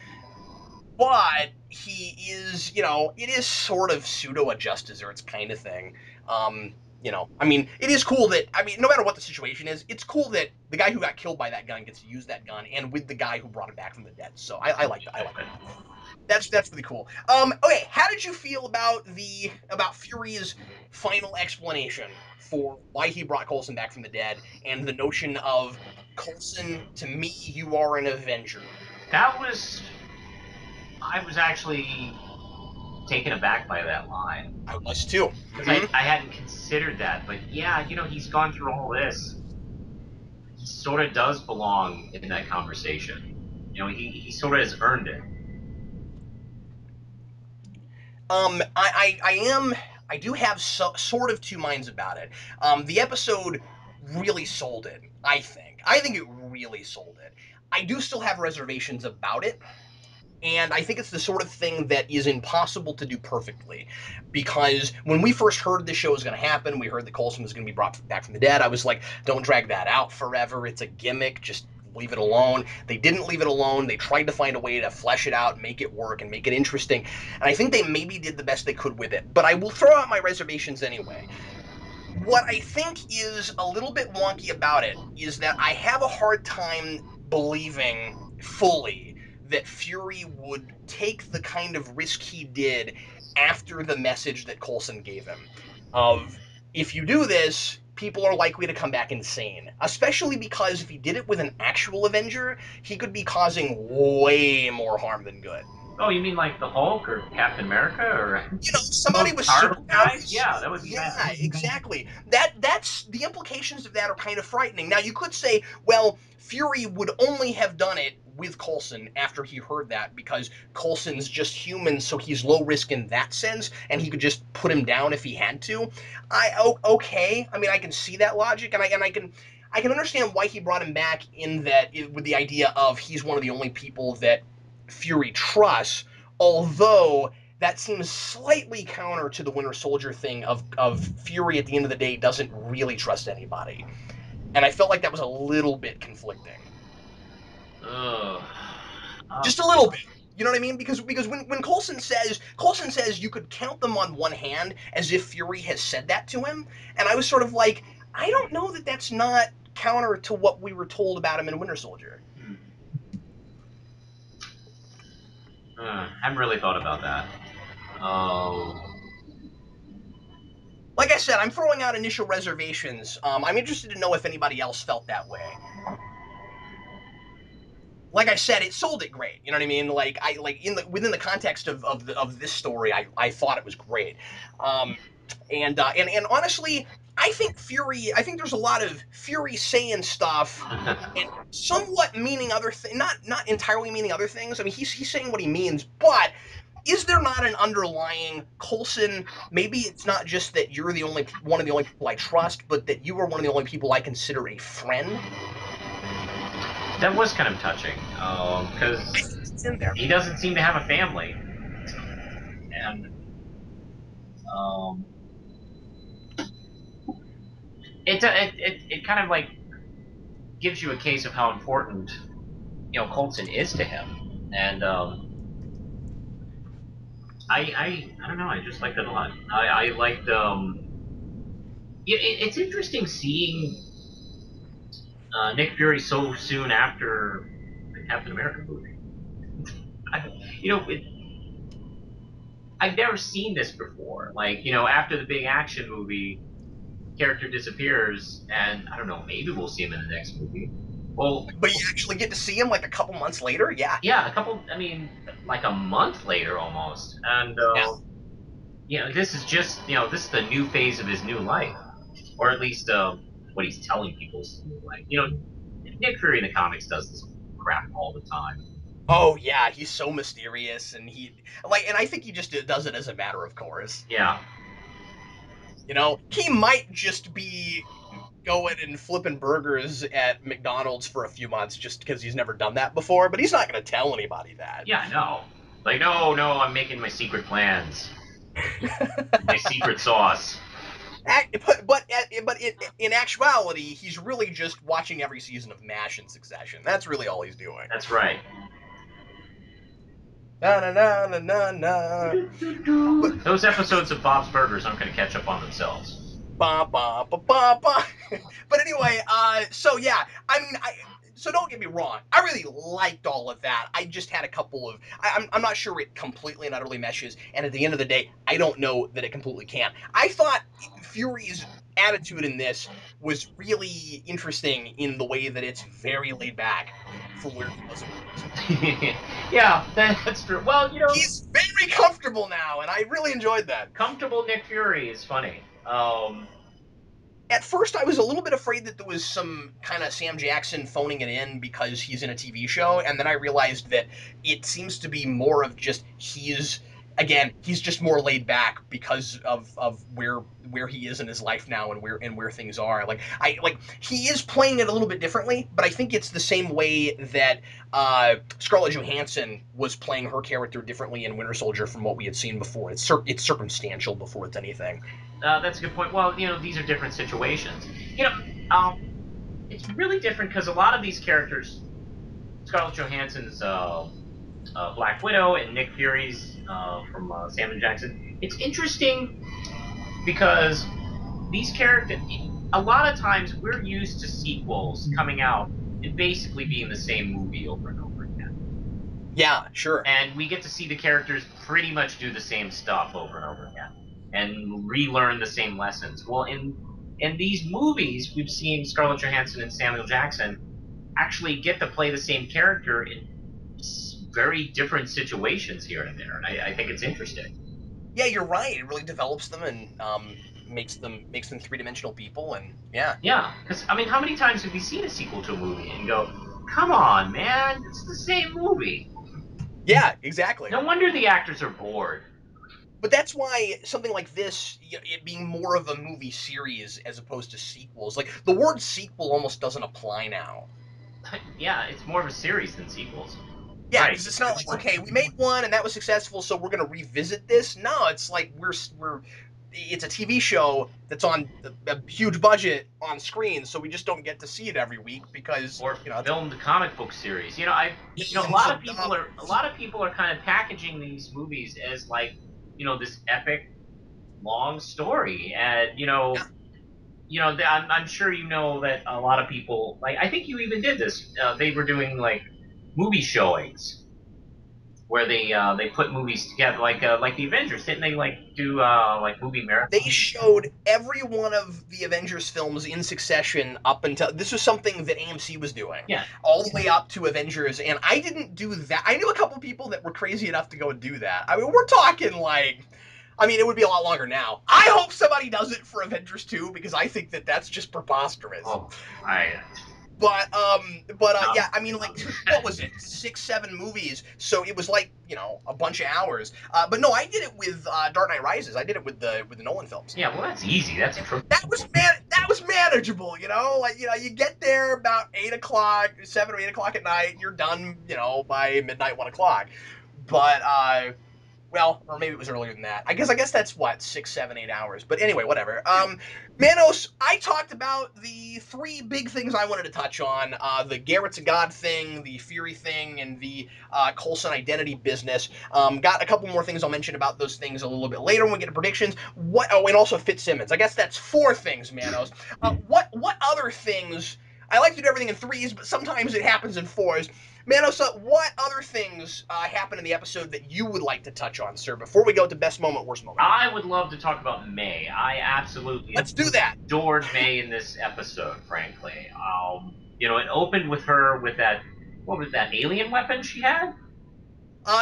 But he is, it is sort of pseudo a just desserts kind of thing. I mean, it is cool that no matter what the situation is, it's cool that the guy who got killed by that gun gets to use that gun, and with the guy who brought him back from the dead. So I like that. I like that. That's really cool. Okay, how did you feel about Fury's final explanation for why he brought Coulson back from the dead, and the notion of Coulson, to me, you are an Avenger. That was I was actually taken aback by that line I was too. because Mm-hmm. I hadn't considered that. But yeah, he's gone through all this. He sort of does belong in that conversation. He sort of has earned it. I am. I do have sort of two minds about it. The episode really sold it. I think. I think it really sold it. I do still have reservations about it. And I think it's the sort of thing that is impossible to do perfectly. Because when we first heard this show was going to happen, we heard that Coulson was going to be brought back from the dead. I was like, don't drag that out forever. It's a gimmick. Just leave it alone. They didn't leave it alone. They tried to find a way to flesh it out, make it work, and make it interesting. And I think they maybe did the best they could with it. But I will throw out my reservations anyway. What I think is a little bit wonky about it is that I have a hard time believing fully that Fury would take the kind of risk he did after the message that Coulson gave him of if you do this, people are likely to come back insane. Especially because if he did it with an actual Avenger, he could be causing way more harm than good. Oh, you mean like the Hulk or Captain America or Somebody those with powerful guys? superpowers. Yeah, that would be Yeah, bad. exactly. That's the implications of that are kind of frightening. Now you could say, well, Fury would only have done it with Coulson after he heard that because Coulson's just human, so he's low risk in that sense, and he could just put him down if he had to. Okay. I mean, I can see that logic, and I can understand why he brought him back in that with the idea of he's one of the only people that Fury trusts, although that seems slightly counter to the Winter Soldier thing of Fury at the end of the day doesn't really trust anybody. And I felt like that was a little bit conflicting. Ugh. Just a little bit. You know what I mean? Because when Coulson says you could count them on one hand as if Fury has said that to him, and I was sort of like, I don't know that that's not counter to what we were told about him in Winter Soldier. I haven't really thought about that. Oh. Like I said, I'm throwing out initial reservations. I'm interested to know if anybody else felt that way. Like I said, it sold it great. You know what I mean? Like I like in the within the context of this story, I thought it was great. And honestly, I think Fury. I think there's a lot of Fury saying stuff and somewhat meaning other things. Not entirely meaning other things. I mean, he's saying what he means, but is there not an underlying Coulson? Maybe it's not just that you're the only one of the only people I trust, but that you are one of the only people I consider a friend. That was kind of touching because It's in there. he doesn't seem to have a family, and um, it kind of like gives you a case of how important Colson is to him, and I don't know, I just liked it a lot. I liked yeah, it's interesting seeing Nick Fury so soon after the Captain America movie. I, you know, it, I've never seen this before. Like, after the big action movie, character disappears, and I don't know, maybe we'll see him in the next movie. Well, But you actually get to see him like a couple months later. Yeah, yeah, I mean, like a month later almost. And, yeah. this is just, this is the new phase of his new life. Or at least what he's telling people is his new life. Nick Fury in the comics does this crap all the time. Oh yeah, he's so mysterious, and and I think he just does it as a matter of course. Yeah. He might just be going and flipping burgers at McDonald's for a few months just because he's never done that before, but he's not going to tell anybody that. Yeah, no. Like, no, no, I'm making my secret plans. My secret sauce. But in actuality, he's really just watching every season of MASH in succession. That's really all he's doing. That's right. Na na na na na na. But Those episodes of Bob's Burgers aren't going to catch up on themselves. ba ba ba ba ba. But anyway, so yeah, I mean, so don't get me wrong, I really liked all of that. I just had a couple of, I'm not sure it completely and utterly meshes, and at the end of the day, I don't know that it completely can. I thought Fury's attitude in this was really interesting in the way that it's very laid back for where he was in Winter Soldier. Yeah, that's true. Well, He's very comfortable now, and I really enjoyed that. comfortable Nick Fury is funny. At first, I was a little bit afraid that there was some kind of Sam Jackson phoning it in because he's in a TV show, and then I realized that it seems to be more of just he's just more laid back because of where he is in his life now and where things are. Like he is playing it a little bit differently, but I think it's the same way that Scarlett Johansson was playing her character differently in Winter Soldier from what we had seen before. It's circumstantial before it's anything. That's a good point. Well, these are different situations. Um, it's really different because a lot of these characters, Scarlett Johansson's Black Widow and Nick Fury's from Sam and Jackson. It's interesting because these characters, a lot of times we're used to sequels coming out and basically being the same movie over and over Yeah, sure. again. And we get to see the characters pretty much do the same stuff over and over again and relearn the same lessons. Well, in these movies, we've seen Scarlett Johansson and Samuel Jackson actually get to play the same character in very different situations here and there, and I think it's interesting. Yeah, you're right. It really develops them and makes them three dimensional people. And yeah, Yeah, because I mean, how many times have you seen a sequel to a movie and go, "Come on, man, it's the same movie"? yeah, exactly. No wonder the actors are bored. But that's why something like this, it being more of a movie series as opposed to sequels, like the word sequel almost doesn't apply now. Yeah, it's more of a series than sequels. Yeah, Right. because it's not Good like, point. okay, we made one and that was successful, so we're gonna revisit this. No, it's like we're it's a TV show that's on a huge budget on screen, so we just don't get to see it every week because Or it's filmed comic book series. A millions lot of of people are a dollars. lot of people are kind of packaging these movies as like this epic long story, and Yeah, I'm sure you know that a lot of people like. I think you even did this. They were doing like movie showings where they put movies together, like the Avengers. Didn't they like do like movie they marathons? showed every one of the Avengers films in succession up until this was something that AMC was doing Yeah. all the way up to Avengers, and I didn't do that. I knew a couple people that were crazy enough to go and do that. I mean, we're talking like, I mean, it would be a lot longer now. I hope somebody does it for Avengers 2 because I think that that's just preposterous. Oh, I Yeah, um, I mean, like, what was it, 6, 7 movies? So it was like, a bunch of hours. But no, I did it with Dark Knight Rises. I did it with the Nolan films. yeah. Well, that's easy. That's a That was manageable, Like, you get there about 8 o'clock, 7 or 8 o'clock at night, and you're done, by midnight, 1 o'clock. But well, or maybe it was earlier than that. I guess that's what 6, 7, 8 hours. But anyway, whatever. Manos, I talked about the three big things I wanted to touch on: the Garrett's a God thing, the Fury thing, and the Coulson identity business. Got a couple more things I'll mention about those things a little bit later when we get to predictions. What? Oh, and also Fitzsimmons. I guess that's four things, Manos. What other things? I like to do everything in threes, but sometimes it happens in fours. Manosa, what other things happened in the episode that you would like to touch on, sir, before we go to best moment, worst moment? I would love to talk about May. I absolutely Let's do that. adored May in this episode, frankly. It opened with her with that, what was that, alien weapon she had?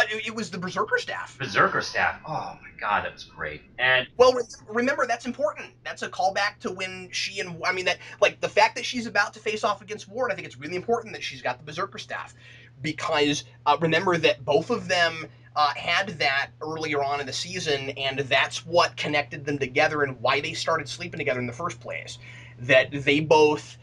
It was the Berserker staff. Berserker staff. Oh my god, that was great. And Well, remember that's important. That's a callback to when I mean, that like the fact that she's about to face off against Ward. I think it's really important that she's got the Berserker staff because remember that both of them had that earlier on in the season, and that's what connected them together and why they started sleeping together in the first place. That they both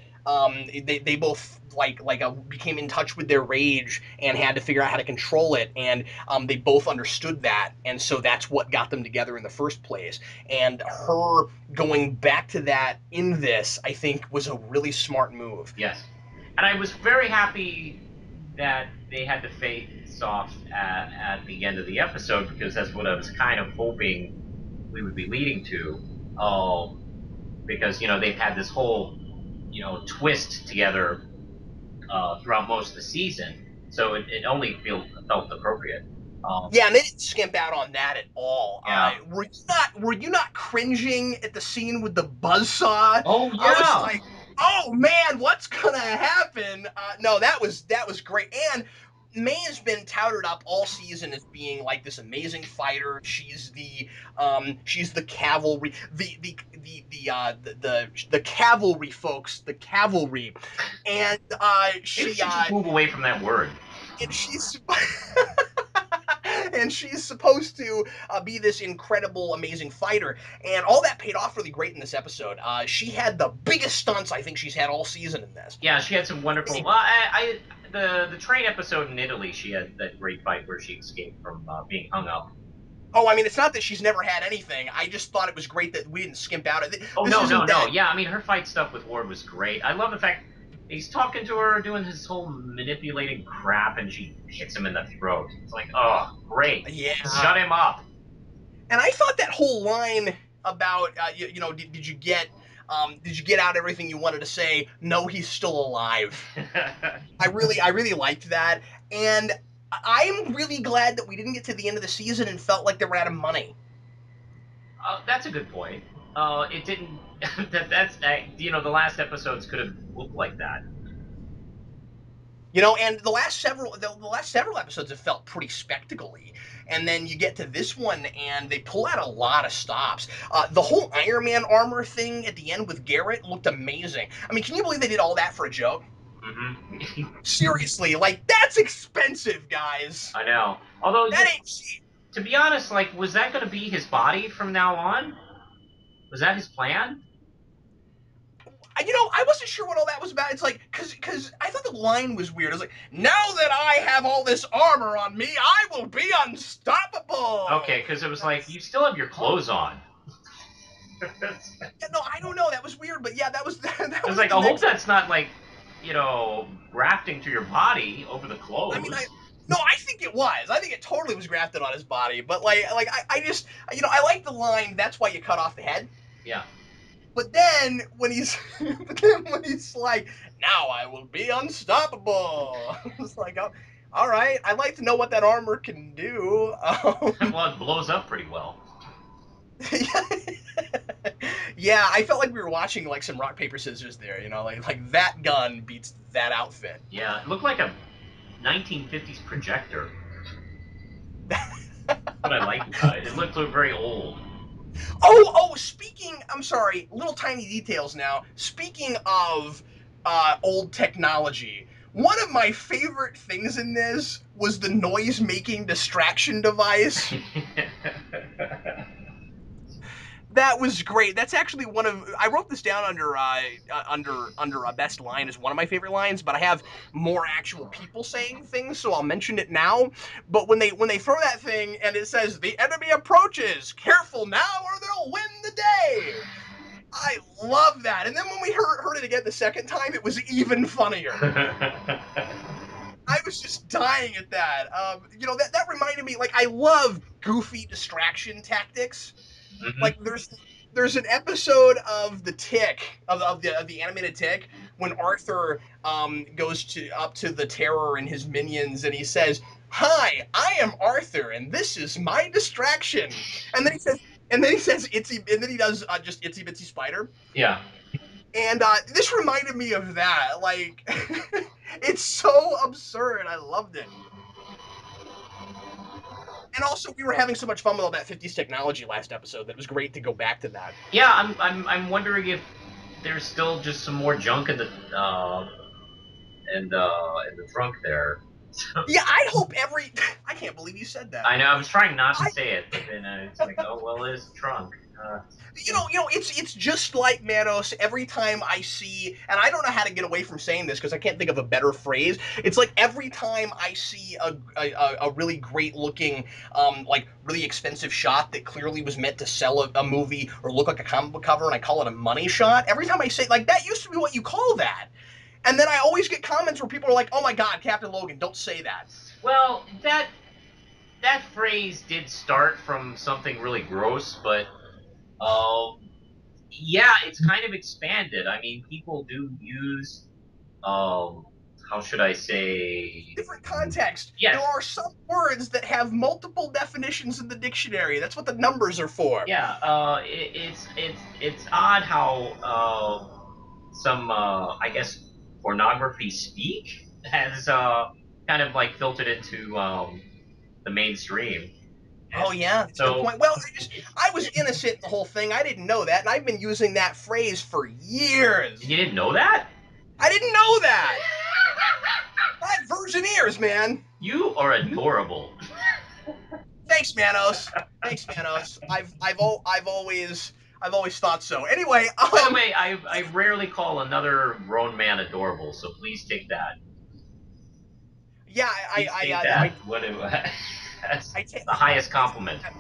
became in touch with their rage and had to figure out how to control it, and they both understood that, and so that's what got them together in the first place. And her going back to that in this, I think, was a really smart move. yes, and I was very happy that they had to face off at the end of the episode because that's what I was kind of hoping we would be leading to. Because they've had this whole twist together throughout most of the season, so it only felt appropriate. Yeah, and they didn't skimp out on that at all. Yeah. Were you not cringing at the scene with the buzzsaw? Oh I was yeah. like, oh man, what's gonna happen? No, that was great. And May has been touted up all season as being like this amazing fighter. She's the cavalry, the cavalry folks, the cavalry, and Maybe we should just move away from that word. and she's and she's supposed to be this incredible, amazing fighter, and all that paid off really great in this episode. She had the biggest stunts I think she's had all season in this. Yeah, she had some wonderful. Well, the train episode in Italy, she had that great fight where she escaped from being hung up. Oh, I mean, it's not that she's never had anything. I just thought it was great that we didn't skimp out. Oh This no, no, isn't no. that. Yeah, I mean her fight stuff with Ward was great. I love the fact he's talking to her, doing his whole manipulating crap, and she hits him in the throat. It's like, oh, great, Yeah, shut him up. and I thought that whole line about did you get out everything you wanted to say? No, he's still alive. I really liked that, and I'm really glad that we didn't get to the end of the season and felt like they were out of money. That's a good point. It didn't. That's the last episodes could have looked like that. And the last several episodes have felt pretty spectacle-y, and then you get to this one and they pull out a lot of stops. The whole Iron Man armor thing at the end with Garrett looked amazing. I mean, can you believe they did all that for a joke? Mm-hmm. Seriously, like that's expensive, guys. I know. Although, That ain't cheap. to be honest, like, was that going to be his body from now on? Was that his plan? I wasn't sure what all that was about. It's like, because I thought the line was weird. I was like, now that I have all this armor on me, I will be unstoppable. Okay, because it was like you still have your clothes on. Yeah, no, I don't know. That was weird, but yeah, that was that I was was like, the I hope next. that's not like, grafting to your body over the I mean, clothes. no, I think it was. I think it totally was grafted on his body. But I just, I like the line. That's why you cut off the head. Yeah. But then when he's like, now I will be unstoppable. It's like, oh, all right. I'd like to know what that armor can do. Well, it blows up pretty well. Yeah, I felt like we were watching like some rock paper scissors there. Like that gun beats that outfit. Yeah, it looked like a 1950s projector. What I liked about it. It looked very old. I'm sorry, little tiny details now. Speaking of old technology, one of my favorite things in this was the noise making distraction device. That was great. That's actually I wrote this down under a best line as one of my favorite lines, but I have more actual people saying things, so I'll mention it now. But when they throw that thing and it says the enemy approaches, careful now or they'll win the day. I love that. And then when we heard it again the second time, it was even funnier. I was just dying at that. That reminded me, like, I love goofy distraction tactics. Hmm. Like, there's an episode of the Tick of the animated Tick when Arthur goes to up to the Terror and his minions and he says, "Hi, I am Arthur and this is my distraction." And then he says itsy, and then he does just itsy bitsy spider. Yeah. And this reminded me of that. Like, it's so absurd. I loved it. And also, we were having so much fun with all that 50s technology last episode that it was great to go back to that. Yeah, I'm wondering if there's still just some more junk in the trunk there. Yeah, I hope every. I can't believe you said that. I know I was trying not to I, say it, but then it's like, oh well, it's the trunk. it's just like Manos. Every time I see, and I don't know how to get away from saying this because I can't think of a better phrase. It's like every time I see a really great looking, like really expensive shot that clearly was meant to sell a movie or look like a comic book cover, and I call it a money shot. Every time I say like that used to be what you call that. And then I always get comments where people are like, "Oh my God, Captain Logan, don't say that." Well, that phrase did start from something really gross, but yeah, it's kind of expanded. I mean, people do use um, how should I say? Different context. There Yes, are some words that have multiple definitions in the dictionary. That's what the numbers are for. yeah. It's odd how some I guess pornography speak has. kind of like filtered into the mainstream. Oh yeah, that's a good So point. Well, I was innocent in the whole thing. I didn't know that, and I've been using that phrase for you years. didn't know that? I didn't know that. I have virgin ears, man. You are adorable. Thanks, Manos. Thanks, Manos. I've always thought so. Anyway, By the way, I rarely call another grown man adorable, so please take that. yeah, Please take that. That's I take the highest I take compliment. that.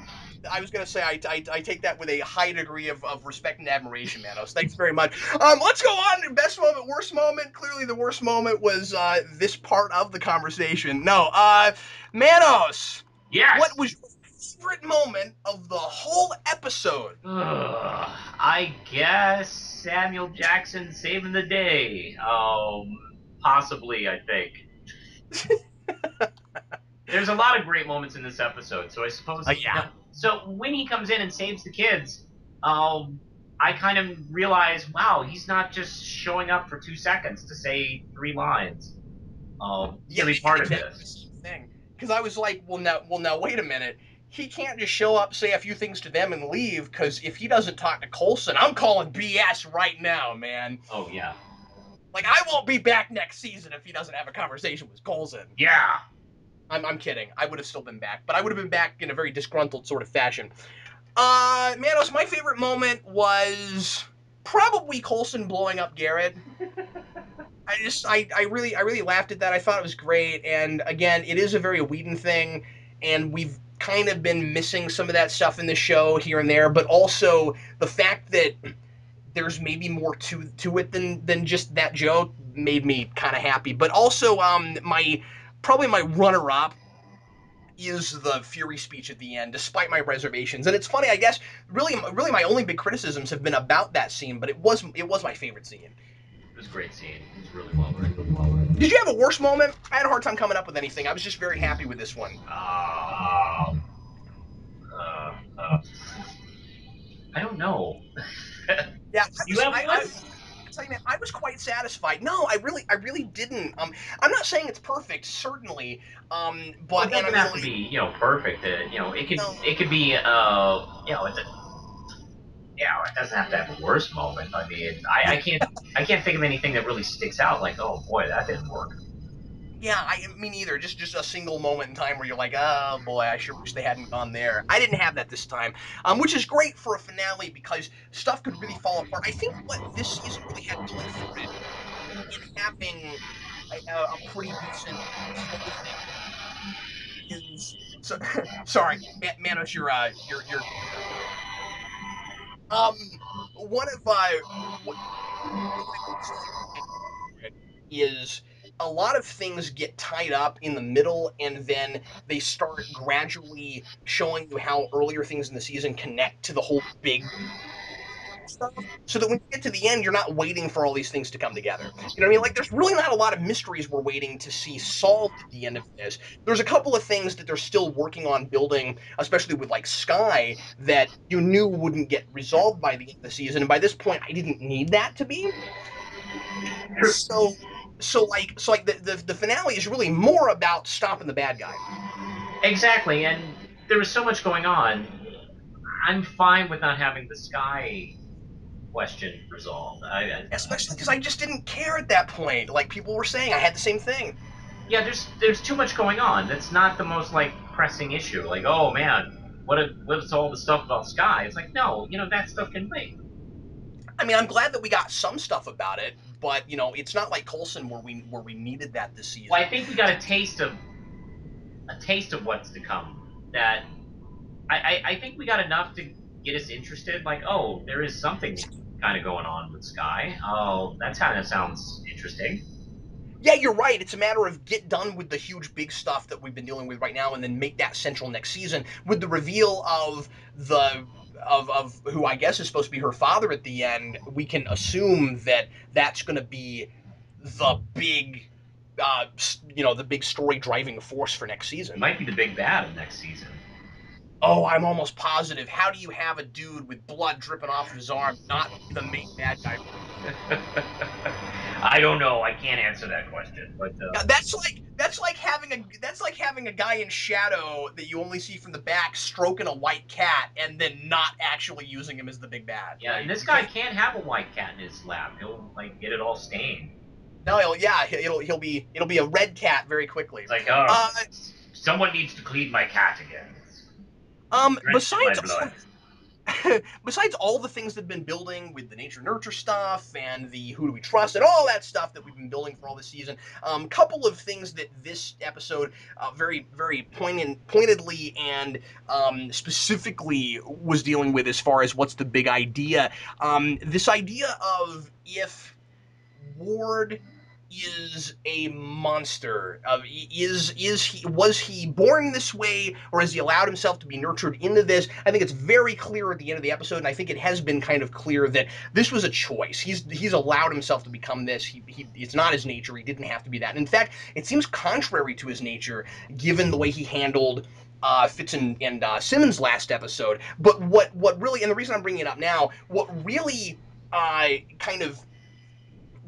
I was gonna say I take that with a high degree of respect and admiration, Manos. Thanks very much. Let's go on. Best moment, worst moment. Clearly, the worst moment was this part of the conversation. No, Manos, what Yes. was your favorite moment of the whole episode? I guess Samuel Jackson saving the day. Possibly, I think. There's a lot of great moments in this episode, so I suppose Yeah. So when he comes in and saves the kids, I kind of realize, wow, he's not just showing up for 2 seconds to say 3 lines. He's Yeah, gonna be I had part of exactly the this. same thing. Because I was like, well, now, wait a minute. He can't just show up, say a few things to them, and leave. Because if he doesn't talk to Colson, I'm calling BS right now, man. Oh yeah, Like, I won't be back next season if he doesn't have a conversation with Colson. yeah. I'm kidding. I would have still been back, but I would have been back in a very disgruntled sort of fashion. Manos, my favorite moment was probably Colson blowing up Garrett. I really laughed at that. I thought it was great. And again, it is a very Whedon thing, and we've kind of been missing some of that stuff in the show here and there. But also the fact that there's maybe more to it than just that joke made me kind of happy. But also, my probably my runner up is the Fury speech at the end, despite my reservations. And it's funny, I guess. Really, my only big criticisms have been about that scene, but it was my favorite scene. It was a great scene. It was really well written. Did you have a worse moment? I had a hard time coming up with anything. I was just very happy with this one. Um, uh, I don't know. Yeah, You have one? I tell you, man, I was quite satisfied. No, I really didn't. I'm not saying it's perfect, certainly. Well, it And I doesn't mean, have to like, be, perfect. no, It could be, it doesn't have to have a worse moment. I mean, I can't think of anything that really sticks out. Like, oh boy, that didn't work. yeah, me neither. Just a single moment in time where you're like, oh boy, I sure wish they hadn't gone there. I didn't have that this time, which is great for a finale because stuff could really fall apart. I think what this season really had going for it in having a pretty decent closing is so, sorry, Manos, you're um one of what I think is a lot of things get tied up in the middle and then they start gradually showing you how earlier things in the season connect to the whole big stuff so that when you get to the end you're not waiting for all these things to come together. You know what I mean? Like there's really not a lot of mysteries we're waiting to see solved at the end of this. There's a couple of things that they're still working on building, especially with like Sky, that you knew wouldn't get resolved by the end of the season, and by this point I didn't need that to be. So the finale is really more about stopping the bad guy. Exactly, and there was so much going on. I'm fine with not having the sky question resolved. Especially because I just didn't care at that point. Like people were saying, I had the same thing. Yeah, there's too much going on. That's not the most like pressing issue. Like, oh man, what's all the stuff about Sky? It's like, no, that stuff can wait. I mean, I'm glad that we got some stuff about it, but it's not like Colson where we needed that this Well, I season. think we got a taste of what's to come. That I think we got enough to get us interested. Like, oh, there is something kind of going on with Sky. Oh, that kind of sounds interesting. Yeah, you're right. It's a matter of get done with the huge big stuff that we've been dealing with right now, and then make that central next season with the reveal of the of who I guess is supposed to be her father at the end. We can assume that that's going to be the big, the big story driving force for next It season. might be the big bad of next season. Oh, I'm almost positive. How do you have a dude with blood dripping off of his arm not be the main bad guy? I don't know. I can't answer that question. But Yeah, that's like having a guy in shadow that you only see from the back stroking a white cat and then not actually using him as the big bad. yeah, and Like this you guy can't. can't have a white cat in his lap. He'll like get it all stained. No, it'll be a red cat very quickly. It's like, Uh, someone needs to clean my cat again. It's drenched in my besides blood. besides all the things that have been building with the nature nurture stuff and the who do we trust and all that stuff that we've been building for all this season, couple of things that this episode very pointedly and specifically was dealing with as far as what's the big idea. This idea of if Ward is a monster. Is he was he born this way, or has he allowed himself to be nurtured into this? I think it's very clear at the end of the episode, and I think it has been kind of clear that this was a choice. He's allowed himself to become this. It's not his nature. He didn't have to be that. And in fact, it seems contrary to his nature, given the way he handled Fitz and Simmons last episode. But what really, and the reason I'm bringing it up now, what really kind of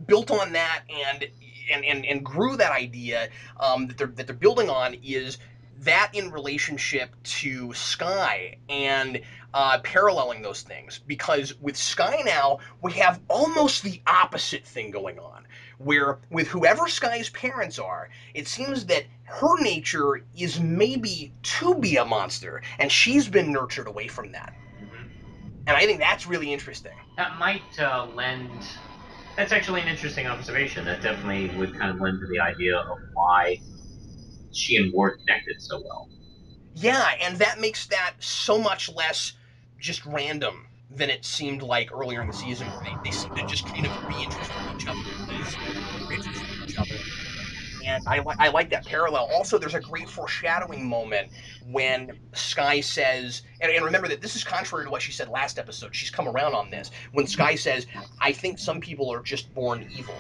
built on that and grew that idea that they're building on is that in relationship to Sky and paralleling those things. Because with Sky now, we have almost the opposite thing going on. Where with whoever Sky's parents are, it seems that her nature is maybe to be a monster, and she's been nurtured away from that. Hmm. And I think that's really interesting. That might lend. That's actually an interesting observation. That definitely would kind of lend to the idea of why she and Ward connected so well. Yeah, and that makes that so much less just random than it seemed like earlier in the season, where they seemed to just kind of be interested in each other because they're interested in each other. And I like that parallel. Also, there's a great foreshadowing moment when Sky says, and remember that this is contrary to what she said last episode. She's come around on this. When Sky says, I think some people are just born evil.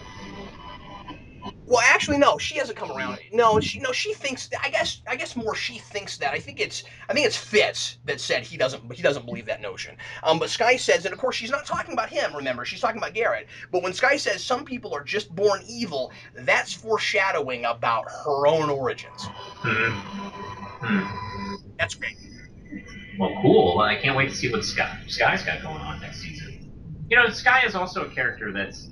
Well, actually, no, she hasn't come around. No, she thinks. I guess more she thinks that. I think it's Fitz that said he doesn't believe that notion. But Sky says, and of course she's not talking about him. Remember, she's talking about Garrett. But when Sky says some people are just born evil, that's foreshadowing about her own origins. Hmm. That's great. Well, cool. I can't wait to see what Sky's got going on next season. You know, Sky is also a character that's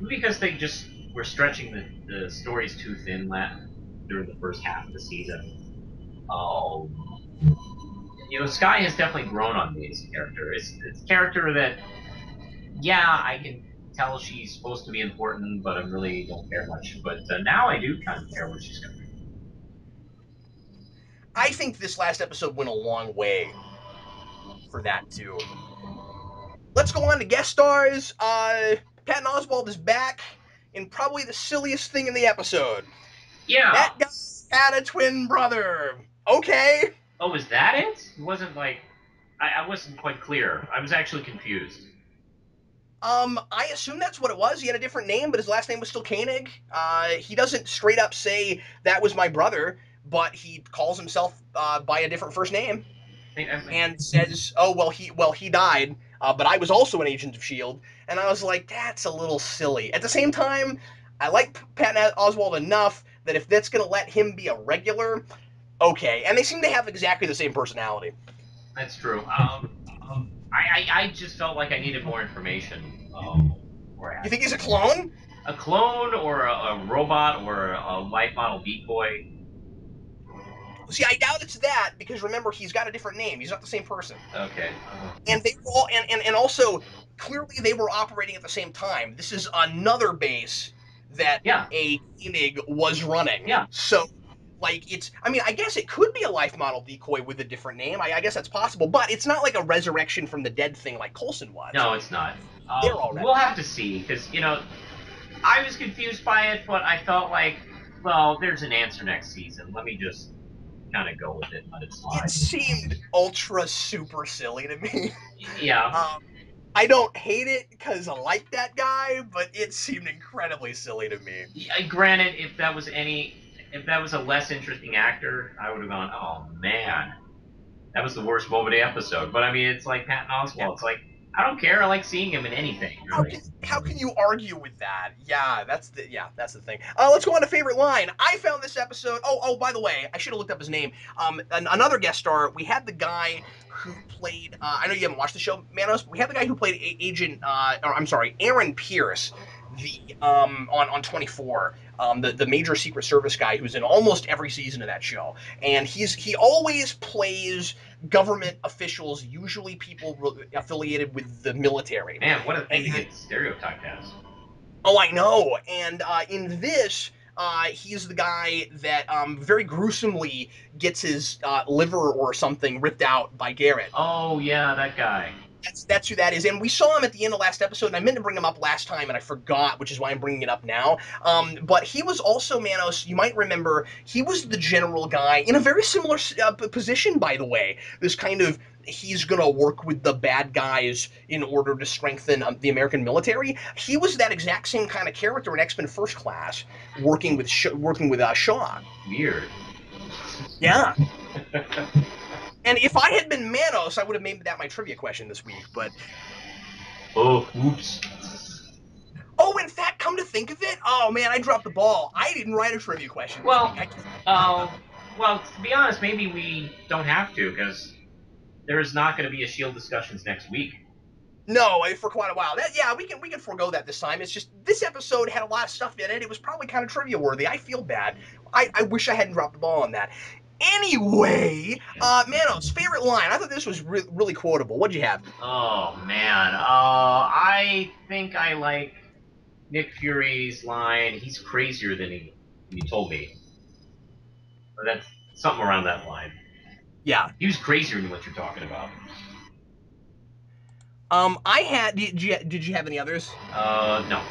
because they just were stretching the stories too thin during the first half of the season. Um, Sky has definitely grown on me as a character. It's a character that, yeah, I can tell she's supposed to be important, but I really don't care much. But now I do kind of care what she's got. I think this last episode went a long way for that too. Let's go on to guest stars. Patton Oswalt is back in probably the silliest thing in the episode. Yeah. That guy had a twin brother. Okay. Oh, is that it? It wasn't like I wasn't quite clear. I was actually confused. I assume that's what it was. He had a different name, but his last name was still Koenig. He doesn't straight up say that was my brother, but he calls himself by a different first name and says, "Oh well he died, but I was also an agent of Shield." And I was like, "That's a little silly." At the same time, I like Patton Oswalt enough that if that's gonna let him be a regular, okay. And they seem to have exactly the same personality. That's true. I just felt like I needed more information. Or You think he's a clone? a clone or a robot or a life model decoy. See, I doubt it's that because remember he's got a different name. He's not the same person. Okay. And they were all and also clearly they were operating at the same time. This is another base that Yeah. a Koenig was running. Yeah. So like it's I mean, I guess it could be a life model decoy with a different name. I guess that's possible, but it's not like a resurrection from the dead thing like Coulson was. No, it's not. There already. We'll have to see because I was confused by it, but I felt like, well, there's an answer next season. Let me just kind of go with it and let it It slide. seemed ultra super silly to me. Yeah. Um, I don't hate it because I like that guy, but it seemed incredibly silly to me. Granted, if that was a less interesting actor, I would have gone, oh man, that was the worst moment of the episode. But I mean, it's like Patton Yeah. Oswalt. It's like I don't care. I like seeing him in anything, really. How can you argue with that? That's the thing. Let's go on to favorite line. I found this episode. By the way, I should have looked up his name. Another guest star. We had the guy who played. I know you haven't watched the show, Manos, but we had the guy who played Agent. Or I'm sorry, Aaron Pierce. The on 24, the major Secret Service guy who's in almost every season of that show, and he always plays government officials, usually people affiliated with the military. Man, what a thing to And get stereotyped as. oh, I know. And in this, he's the guy that very gruesomely gets his liver or something ripped out by Garrett. Oh yeah, that guy. That's who that is, and we saw him at the end of last episode. And I meant to bring him up last time, and I forgot, which is why I'm bringing it up now. But he was also Manos. You might remember he was the general guy in a very similar position, by the way. This kind of he's gonna work with the bad guys in order to strengthen the American military. He was that exact same kind of character in X-Men First Class, working with Shaw. Weird. Yeah. And if I had been Manos, I would have made that my trivia question this week. But Oh, oops. oh, in fact, come to think of it, oh man, I dropped the ball. I didn't write a trivia question this Well, week. I well, to be honest, maybe we don't have to because there is not going to be a Shield discussions next week. No, for quite a while. Yeah, we can forego that this time. It's just this episode had a lot of stuff in it. It was probably kind of trivia worthy. I feel bad. I wish I hadn't dropped the ball on that. Anyway, Manos, favorite line. I thought this was really quotable. What'd you have? Oh man, I think I like Nick Fury's line. He's crazier than he told me. Or that's something around that line. Yeah. He was crazier than what you're talking about. I had. Did you have any others? No.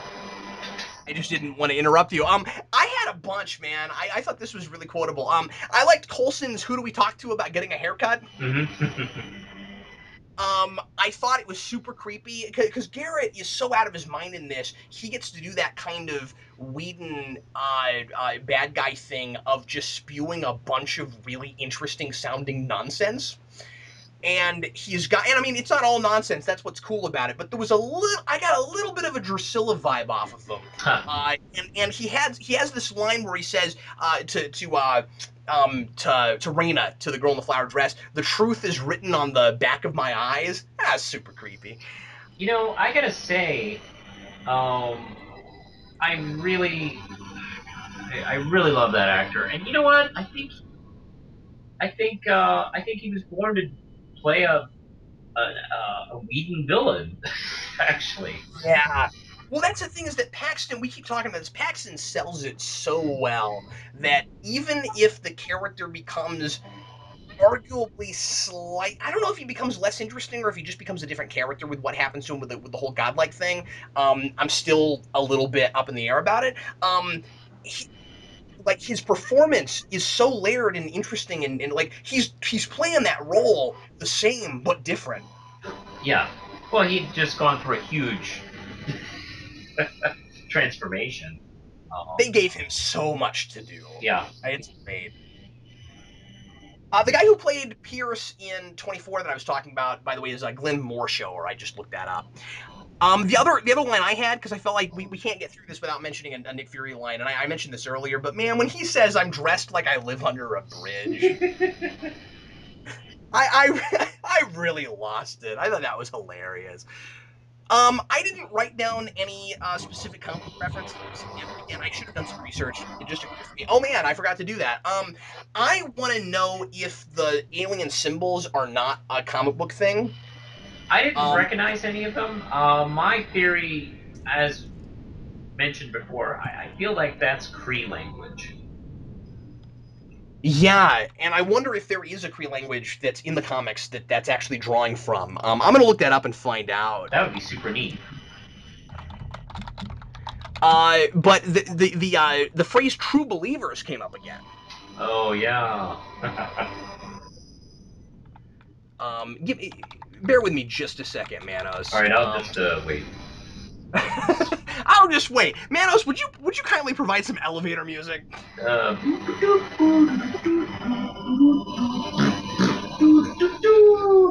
I just didn't want to interrupt you. I had a bunch, man. I thought this was really quotable. I liked Coulson's "Who do we talk to about getting a haircut?" Mm-hmm. I thought it was super creepy because Garrett is so out of his mind in this. He gets to do that kind of Whedon bad guy thing of just spewing a bunch of really interesting sounding nonsense. And I mean, it's not all nonsense. That's what's cool about it. But there was I got a little bit of a Drusilla vibe off of them. And he has this line where he says to Raina, to the girl in the flower dress, "The truth is written on the back of my eyes." That's super creepy. You know, I gotta say, I really, I really love that actor. And you know what? I think he was born to play a Whedon villain. Actually, Yeah. Well, that's the thing is that Paxton, we keep talking about this, Paxton sells it so well that even if the character becomes arguably I don't know if he becomes less interesting or if he just becomes a different character with what happens to him with the whole godlike thing. I'm still a little bit up in the air about it. He, like his performance is so layered and interesting, and like he's playing that role the same but different. yeah. Well, he'd just gone through a huge transformation. They gave him so much to do. Yeah. It's great. The guy who played Pierce in 24 that I was talking about, by the way, is Glenn Morshower. I just looked that up. The other line I had, because I felt like we can't get through this without mentioning a Nick Fury line, and I mentioned this earlier, but man, when he says I'm dressed like I live under a bridge, I really lost it. I thought that was hilarious. I didn't write down any specific comic book references. Again, I should have done some research. It just occurred to me. Oh man, I forgot to do that. I want to know if the alien symbols are not a comic book thing. I didn't Um, recognize any of them. My theory, as mentioned before, I feel like that's Cree language. yeah, and I wonder if there is a Cree language that's in the comics that's actually drawing from. I'm gonna look that up and find out. That would be super neat. But the phrase "true believers" came up again. Oh yeah. Give me, bear with me just a second, All Manos. right, I'll just wait. I'll just wait. Manos, would you kindly provide some elevator music? Uh,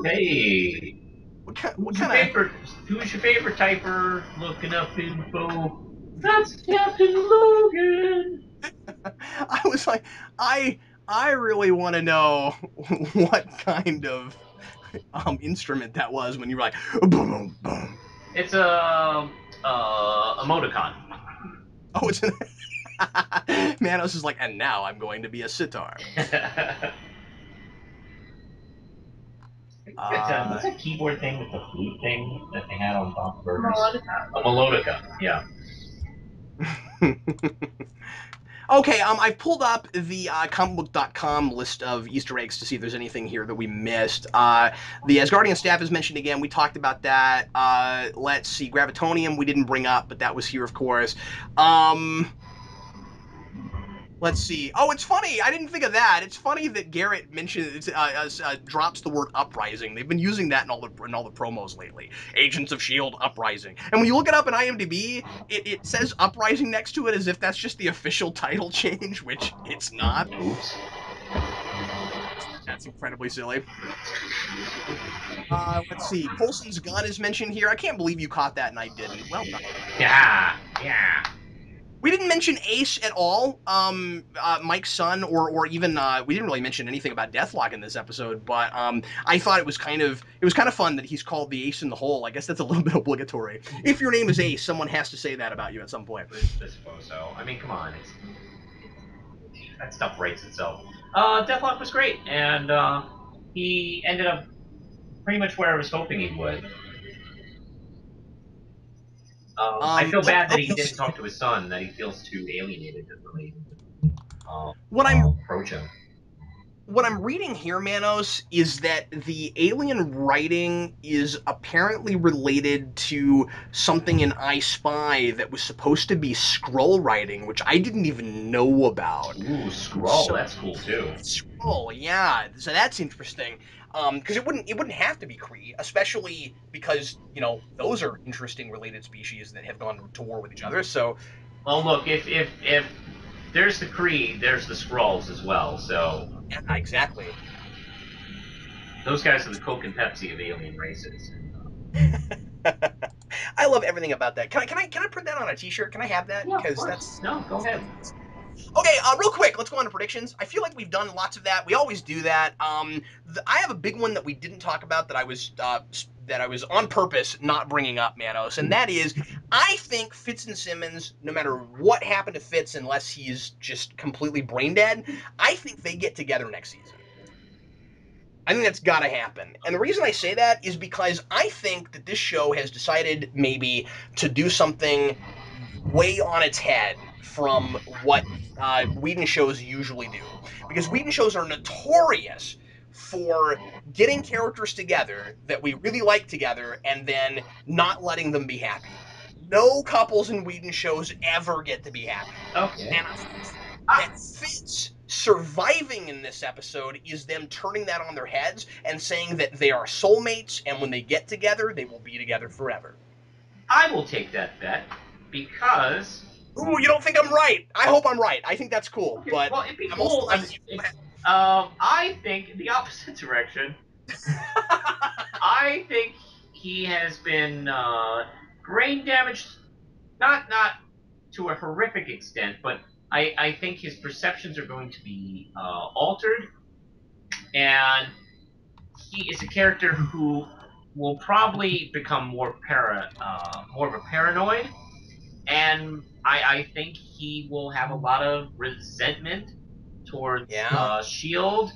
hey. what Who's your kind of favorite? Who's your favorite typer? Looking up info. That's Captain Logan. I was like, I I really want to know what kind of instrument that was when you were like boom boom. It's a emoticon. Oh, it's an Manos is like, and now I'm going to be a sitar. What's Uh, that keyboard thing with the flute thing that they had on top of burgers? A melodica. Yeah. okay, I've pulled up the comicbook.com list of Easter eggs to see if there's anything here that we missed. The Asgardian staff is mentioned again. We talked about that. Let's see, Gravitonium we didn't bring up, but that was here, of course. Um, Let's see. Oh, it's funny. I didn't think of that. It's funny that Garrett mentions drops the word uprising. They've been using that in all the promos lately. Agents of Shield uprising. And when you look it up in IMDb, it says uprising next to it as if that's just the official title change, which it's not. Oops. That's incredibly silly. Let's see. Coulson's gun is mentioned here. I can't believe you caught that and I didn't. Well done. Yeah. Yeah. We didn't mention Ace at all, Mike's son, or even we didn't really mention anything about Deathlock in this episode. But I thought it was kind of fun that he's called the Ace in the Hole. I guess that's a little bit obligatory. If your name is Ace, someone has to say that about you at some point. I suppose so. I mean, come on. That stuff writes itself. Deathlock was great, and he ended up pretty much where I was hoping he would. I feel bad that he Okay, didn't talk to his son, that he feels too alienated to really um, what I'm approach him. what I'm reading here, Manos, is that the alien writing is apparently related to something in I Spy that was supposed to be scroll writing, which I didn't even know about. Ooh, Scroll, So that's cool too. scroll, yeah. So that's interesting. Because it wouldn't have to be Kree, especially because those are interesting related species that have gone to war with each other. So Well, look, if there's the Kree, there's the Skrulls as well. So yeah, exactly. those guys are the Coke and Pepsi of alien races. I love everything about that. Can I print that on a T-shirt? Can I have that? Yeah, of Because course. No, go ahead. that's okay. Real quick, let's go on to predictions. I feel like we've done lots of that. We always do that. I have a big one that we didn't talk about that I was on purpose not bringing up, Manos, and that is I think Fitz and Simmons, no matter what happened to Fitz, unless he's just completely brain dead, I think they get together next season. I think that's got to happen. And the reason I say that is because I think that this show has decided maybe to do something way on its head from what Whedon shows usually do. Because Whedon shows are notorious for getting characters together that we really like together and then not letting them be happy. No couples in Whedon shows ever get to be happy. Okay. And I think that Fitz surviving in this episode is them turning that on their heads and saying that they are soulmates and when they get together, they will be together forever. I will take that bet because Ooh, you don't think I'm right? I hope I'm right. I think that's cool, okay, but well, it'd be I'm also cool. like, I think the opposite direction. I think he has been brain damaged, not to a horrific extent, but I think his perceptions are going to be altered, and he is a character who will probably become more of a paranoid, and I think he will have a lot of resentment towards yeah, Shield,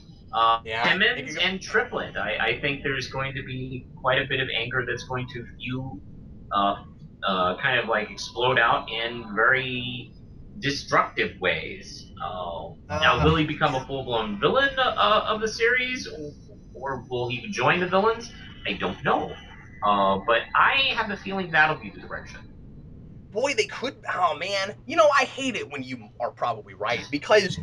yeah, it Simmons, could go. and Triplet. I think there's going to be quite a bit of anger that's going to uh, kind of like explode out in very destructive ways. Now, will he become a full blown villain of the series, or will he join the villains? I don't know. But I have a feeling that'll be the direction. Boy, they could. Oh man, I hate it when you are probably right because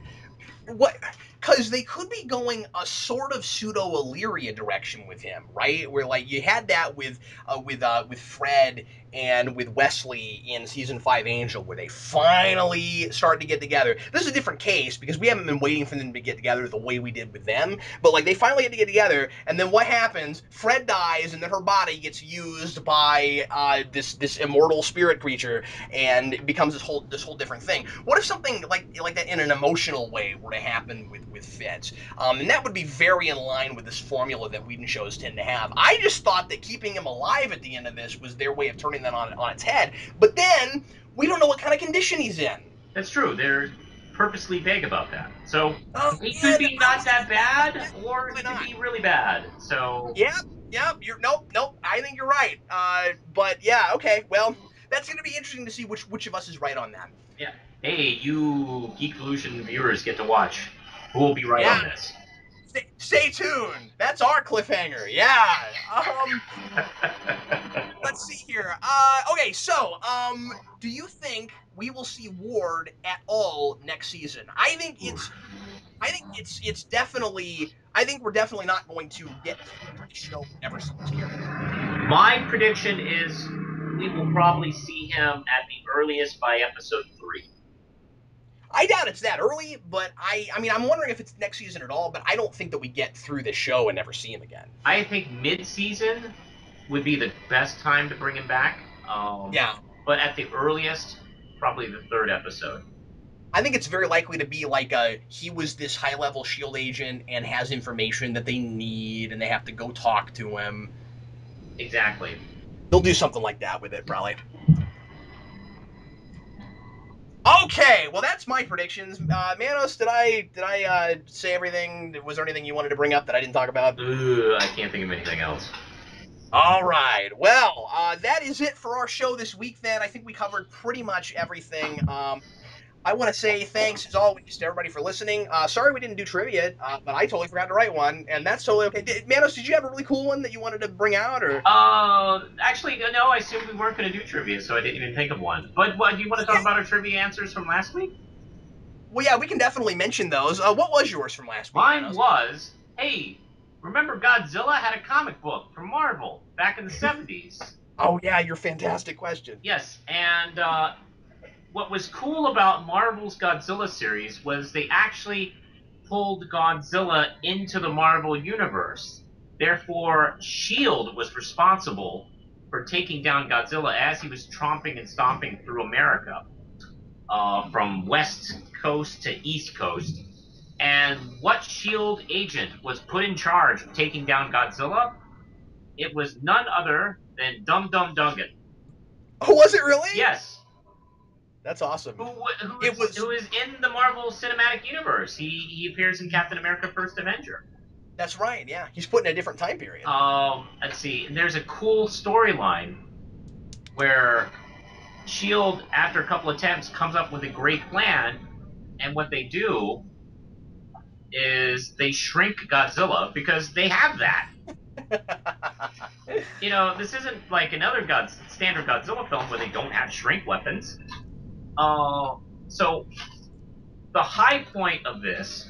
what? because they could be going a sort of pseudo Illyria direction with him, right? Where like you had that with Fred and with Wesley in season 5 Angel, where they finally started to get together. This is a different case because we haven't been waiting for them to get together the way we did with them, but like they finally had to get together, and then what happens? Fred dies, and then her body gets used by this immortal spirit creature, and it becomes this whole different thing. What if something like that in an emotional way were to happen with Fitz? And that would be very in line with this formula that Whedon shows tend to have. I just thought that keeping him alive at the end of this was their way of turning that on its head. But then we don't know what kind of condition he's in. That's true. They're purposely vague about that. So Oh it could man, be I not was that bad, yeah, or probably he could not. be really bad. So Yep, yep. You're nope. I think you're right. But yeah, okay. Well, that's gonna be interesting to see which of us is right on that. yeah. Hey, you Geekvolution viewers get to watch. Who will be right Yeah, on this? stay tuned. That's our cliffhanger. Yeah. Let's see here. Okay, so do you think we will see Ward at all next season? I think it's definitely. I think we're definitely not going to get to the show and never see this character. My prediction is we will probably see him at the earliest by episode 3. I doubt it's that early, but I mean I'm wondering if it's next season at all. But I don't think that we get through this show and never see him again. I think mid-season would be the best time to bring him back. Yeah. But at the earliest, probably the 3rd episode. I think it's very likely to be like he was this high level shield agent and has information that they need and they have to go talk to him. Exactly. They'll do something like that with it probably. Okay, well that's my predictions. Manos, did I say everything? Was there anything you wanted to bring up that I didn't talk about? I can't think of anything else. All right. Well, that is it for our show this week. Then I think we covered pretty much everything. I want to say thanks as always to everybody for listening. Sorry we didn't do trivia, but I totally forgot to write one, and that's totally okay. Manos, did you have a really cool one that you wanted to bring out, or? Actually, no, I assumed we weren't going to do trivia, so I didn't even think of one. But what, do you want to talk about our trivia answers from last week? Well, yeah, we can definitely mention those. What was yours from last week, Mine Manos? was, hey, remember Godzilla had a comic book from Marvel back in the 70s? Oh yeah, your fantastic question. Yes, and what was cool about Marvel's Godzilla series was they actually pulled Godzilla into the Marvel universe. Therefore, S.H.I.E.L.D. was responsible for taking down Godzilla as he was tromping and stomping through America, from West Coast to East Coast. And what S.H.I.E.L.D. agent was put in charge of taking down Godzilla? It was none other than Dum Dum Dugan. Oh, was it really? Yes, That's awesome. who It was. who is in the Marvel Cinematic Universe. He appears in Captain America: First Avenger. That's right. Yeah, he's put in a different time period. Let's see. There's a cool storyline where Shield, after a couple attempts, comes up with a great plan, and what they do is they shrink Godzilla because they have that. This isn't like another standard Godzilla film where they don't have shrink weapons. So the high point of this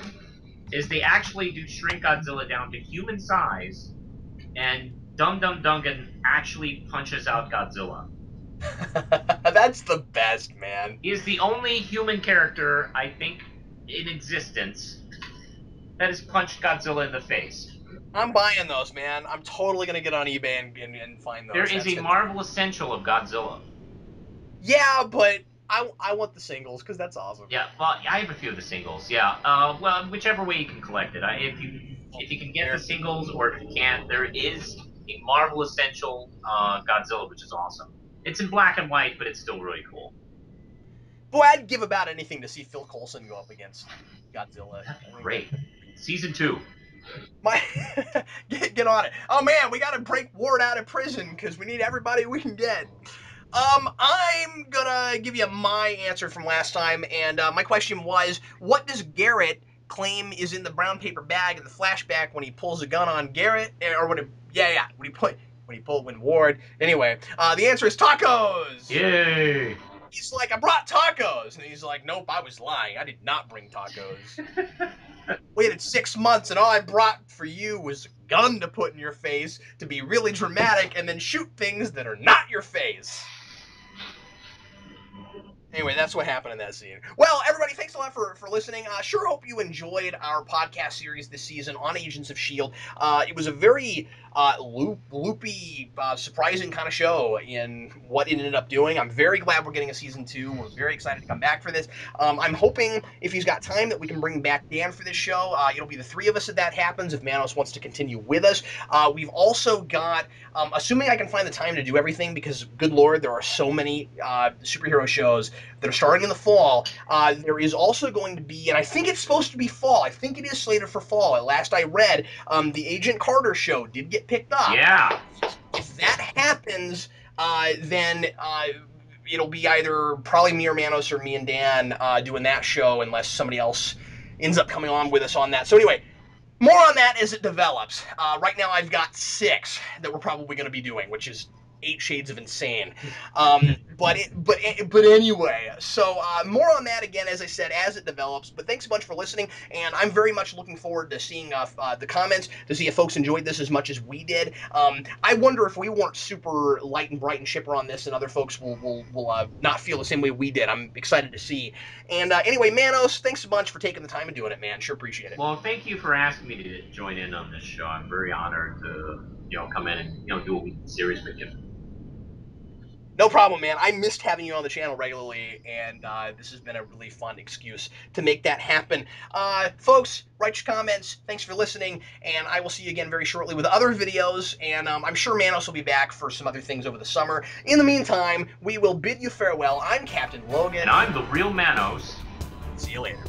is they actually do shrink Godzilla down to human size, and Dum Dum Dungan actually punches out Godzilla. That's the best, man. He is the only human character, I think, in existence that has punched Godzilla in the face. I'm buying those, man. I'm totally gonna get on eBay and find There those. is That's a fantastic. Marvel Essential of Godzilla. Yeah, but I want the singles because that's awesome. Yeah, well, I have a few of the singles. Yeah, well, whichever way you can collect it. If you can get the Fair. singles, or if you can't, there is a Marvel Essential Godzilla, which is awesome. It's in black and white, but it's still really cool. Boy, I'd give about anything to see Phil Coulson go up against Godzilla. That'd be I think great. that Season 2. my get on it. Oh man, we got to break Ward out of prison because we need everybody we can get. I'm gonna give you my answer from last time, and my question was, what does Garrett claim is in the brown paper bag in the flashback when he pulls a gun on Garrett, or when Ward. Anyway, the answer is tacos. Yay! He's like, I brought tacos. And he's like, nope, I was lying. I did not bring tacos. Waited 6 months, and all I brought for you was a gun to put in your face to be really dramatic and then shoot things that are not your face. Anyway, that's what happened in that scene. Well, everybody, thanks a lot for listening. Sure hope you enjoyed our podcast series this season on Agents of S.H.I.E.L.D. It was a very loopy, surprising kind of show in what it ended up doing. I'm very glad we're getting a season 2. We're very excited to come back for this. I'm hoping, if he's got time, that we can bring back Dan for this show. It'll be the 3 of us if that happens, if Manos wants to continue with us. We've also got, assuming I can find the time to do everything, because, good lord, there are so many superhero shows that are starting in the fall. There is also going to be, and I think it's supposed to be fall. I think it is slated for fall. At last I read, the Agent Carter show did get picked up. Yeah. If that happens, then it'll be either probably me or Manos or me and Dan doing that show, unless somebody else ends up coming on with us on that. So anyway, more on that as it develops. Right now I've got 6 that we're probably going to be doing, which is 8 shades of insane. But anyway, so more on that again, as I said, as it develops. But thanks a bunch for listening, and I'm very much looking forward to seeing the comments, to see if folks enjoyed this as much as we did. I wonder if we weren't super light and bright and chipper on this, and other folks will not feel the same way we did. I'm excited to see. And anyway, Manos, thanks a bunch for taking the time and doing it, man. Sure appreciate it. Well, thank you for asking me to join in on this show. I'm very honored to, come in and, do a weekly series with you. No problem, man. I missed having you on the channel regularly, and this has been a really fun excuse to make that happen. Folks, write your comments. Thanks for listening, and I will see you again very shortly with other videos, and I'm sure Manos will be back for some other things over the summer. In the meantime, we will bid you farewell. I'm Captain Logan. And I'm the real Manos. See you later.